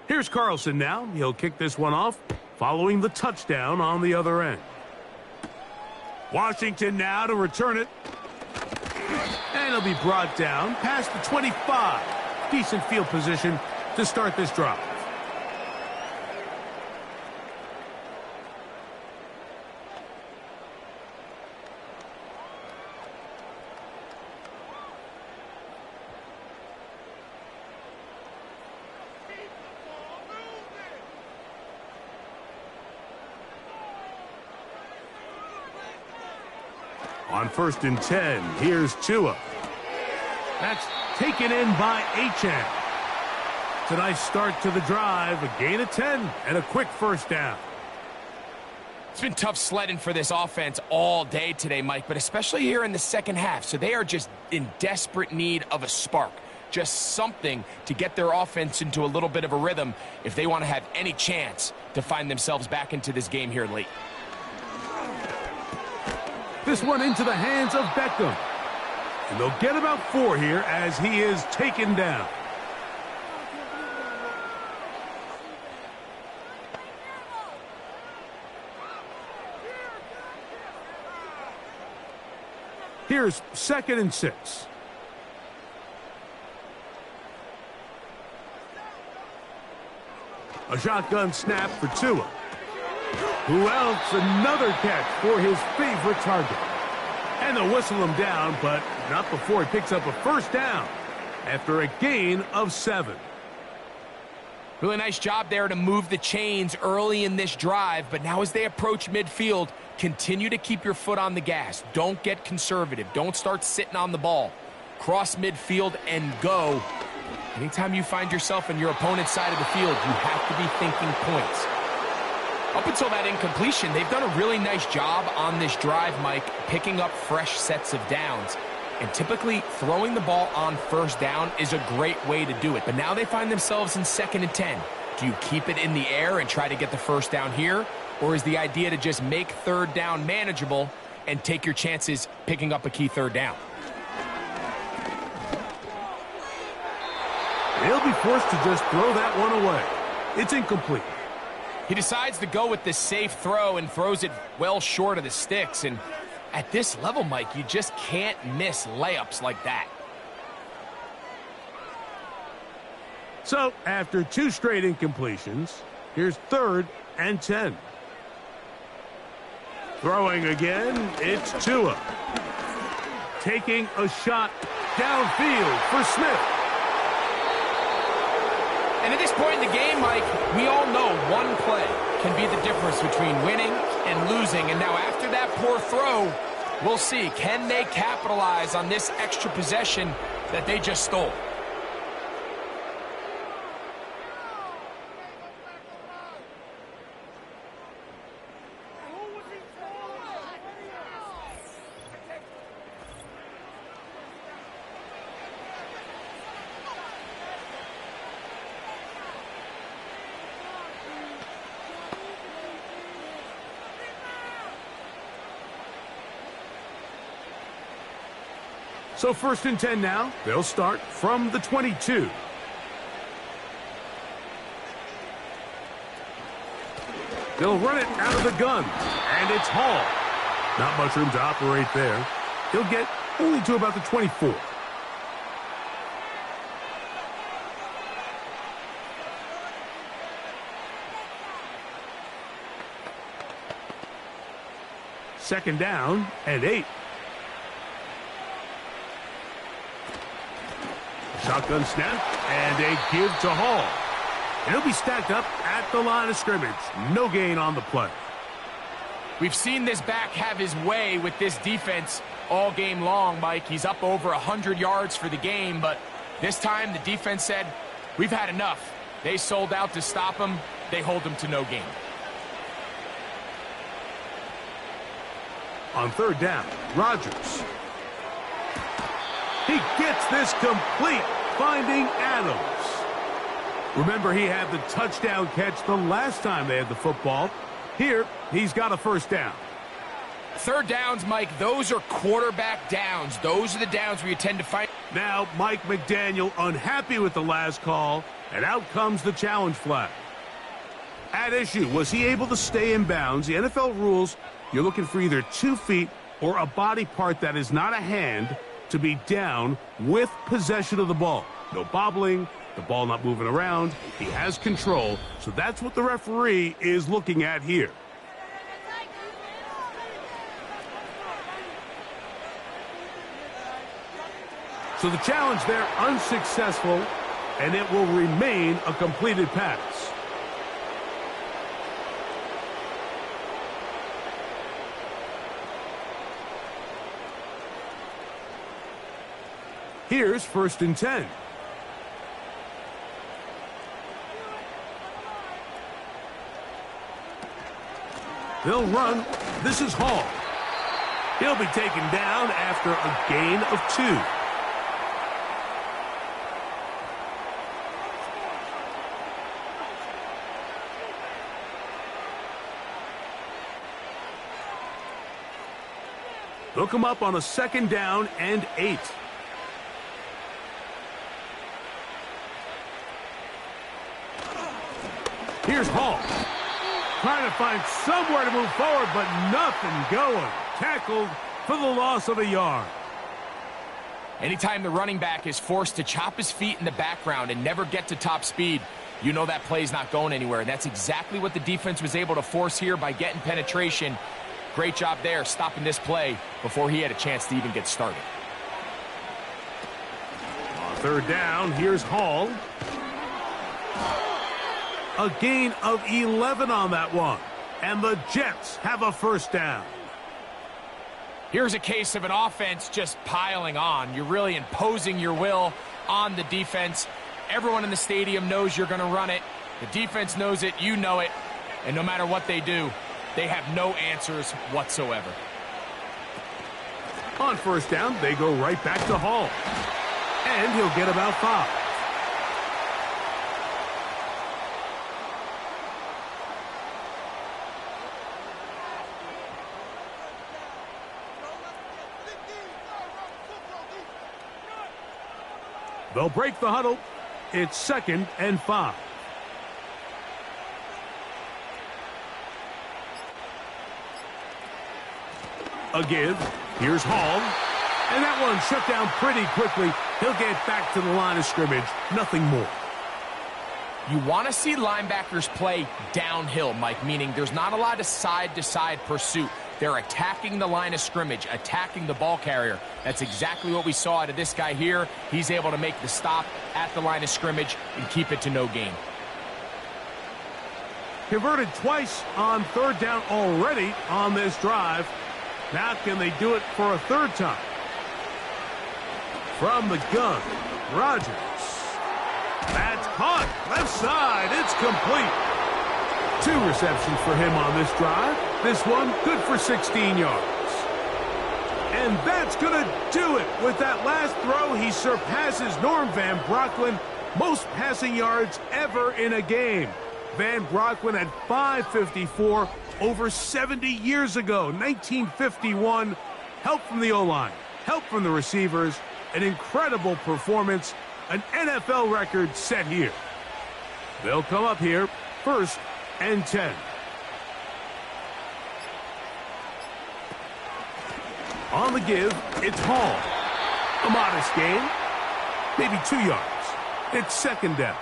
Here's Carlson now. He'll kick this one off following the touchdown on the other end. Washington now to return it. And he'll be brought down past the 25. Decent field position to start this drive. On 1st and 10, here's Tua. That's taken in by Achane. It's a nice start to the drive, a gain of 10, and a quick first down. It's been tough sledding for this offense all day today, Mike, but especially here in the second half. So they are just in desperate need of a spark, just something to get their offense into a little bit of a rhythm if they want to have any chance to find themselves back into this game here late. This one into the hands of Beckham. And they'll get about 4 here as he is taken down. Here's 2nd and 6. A shotgun snap for Tua. Who else? Another catch for his favorite target. And they'll whistle him down, but not before he picks up a first down after a gain of 7. Really nice job there to move the chains early in this drive, but now as they approach midfield, continue to keep your foot on the gas. Don't get conservative. Don't start sitting on the ball. Cross midfield and go. Anytime you find yourself on your opponent's side of the field, you have to be thinking points. Up until that incompletion, they've done a really nice job on this drive, Mike, picking up fresh sets of downs. And typically, throwing the ball on first down is a great way to do it. But now they find themselves in 2nd and 10. Do you keep it in the air and try to get the first down here? Or is the idea to just make 3rd down manageable and take your chances picking up a key 3rd down? They'll be forced to just throw that one away. It's incomplete. He decides to go with the safe throw and throws it well short of the sticks. And at this level, Mike, you just can't miss layups like that. So, after 2 straight incompletions, here's 3rd and 10. Throwing again, it's Tua. Taking a shot downfield for Smith. And at this point in the game, Mike, we all know one play can be the difference between winning and losing. And now after that poor throw, we'll see, can they capitalize on this extra possession that they just stole? So 1st and 10 now. They'll start from the 22. They'll run it out of the gun, and it's Hall. Not much room to operate there. He'll get only to about the 24. Second down and 8. Shotgun snap and a give to Hall. And he'll be stacked up at the line of scrimmage. No gain on the play. We've seen this back have his way with this defense all game long, Mike. He's up over 100 yards for the game, but this time the defense said, we've had enough. They sold out to stop him. They hold him to no gain. On 3rd down, Rodgers. He gets this complete, finding Adams. Remember, he had the touchdown catch the last time they had the football. Here, he's got a first down. 3rd downs, Mike, those are quarterback downs. Those are the downs where you tend to find. Now, Mike McDaniel unhappy with the last call, and out comes the challenge flag. At issue, was he able to stay in bounds? The NFL rules, you're looking for either 2 feet or a body part that is not a hand to be down with possession of the ball. No bobbling, the ball not moving around. He has control, so that's what the referee is looking at here. So the challenge there unsuccessful, and it will remain a completed pass. Here's 1st and 10. They'll run. This is Hall. He'll be taken down after a gain of 2. Hook him up on a 2nd down and 8. Here's Hall. Trying to find somewhere to move forward, but nothing going. Tackled for the loss of a yard. Anytime the running back is forced to chop his feet in the background and never get to top speed, you know that play's not going anywhere. And that's exactly what the defense was able to force here by getting penetration. Great job there, stopping this play before he had a chance to even get started. On 3rd down, here's Hall. A gain of 11 on that one. And the Jets have a 1st down. Here's a case of an offense just piling on. You're really imposing your will on the defense. Everyone in the stadium knows you're going to run it. The defense knows it, you know it. And no matter what they do, they have no answers whatsoever. On 1st down, they go right back to Hall. And he'll get about 5. They'll break the huddle. It's 2nd and 5. A give. Here's Hall. And that one shut down pretty quickly. He'll get back to the line of scrimmage. Nothing more. You want to see linebackers play downhill, Mike, meaning there's not a lot of side-to-side pursuit. They're attacking the line of scrimmage, attacking the ball carrier. That's exactly what we saw out of this guy here. He's able to make the stop at the line of scrimmage and keep it to no gain. Converted twice on 3rd down already on this drive. Now can they do it for a 3rd time? From the gun, Rodgers. That's caught. Left side. It's complete. 2 receptions for him on this drive. This one good for 16 yards. And that's going to do it. With that last throw, he surpasses Norm Van Brocklin. Most passing yards ever in a game. Van Brocklin had 554 over 70 years ago, 1951. Help from the O-line, help from the receivers, an incredible performance, an NFL record set here. They'll come up here, 1st and 10. On the give, it's Hall. A modest gain, maybe 2 yards. It's 2nd down.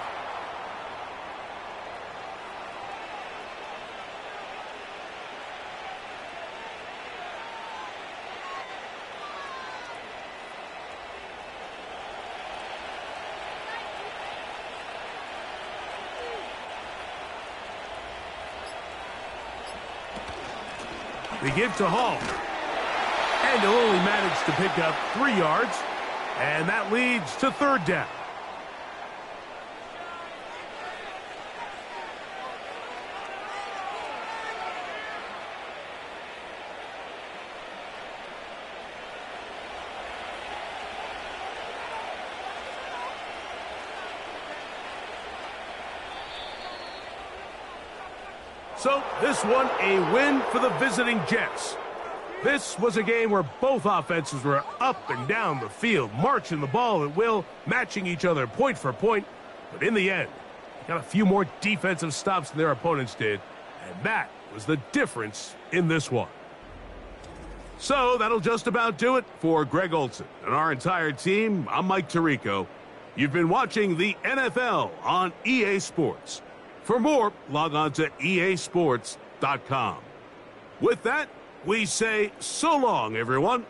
They give to Hall. And he'll only manage to pick up 3 yards. And that leads to 3rd down. So this one a win for the visiting Jets. This was a game where both offenses were up and down the field, marching the ball at will, matching each other point for point. But in the end, they got a few more defensive stops than their opponents did. And that was the difference in this one. So that'll just about do it for Greg Olson and our entire team. I'm Mike Tirico. You've been watching the NFL on EA Sports. For more, log on to easports.com. With that, we say so long, everyone.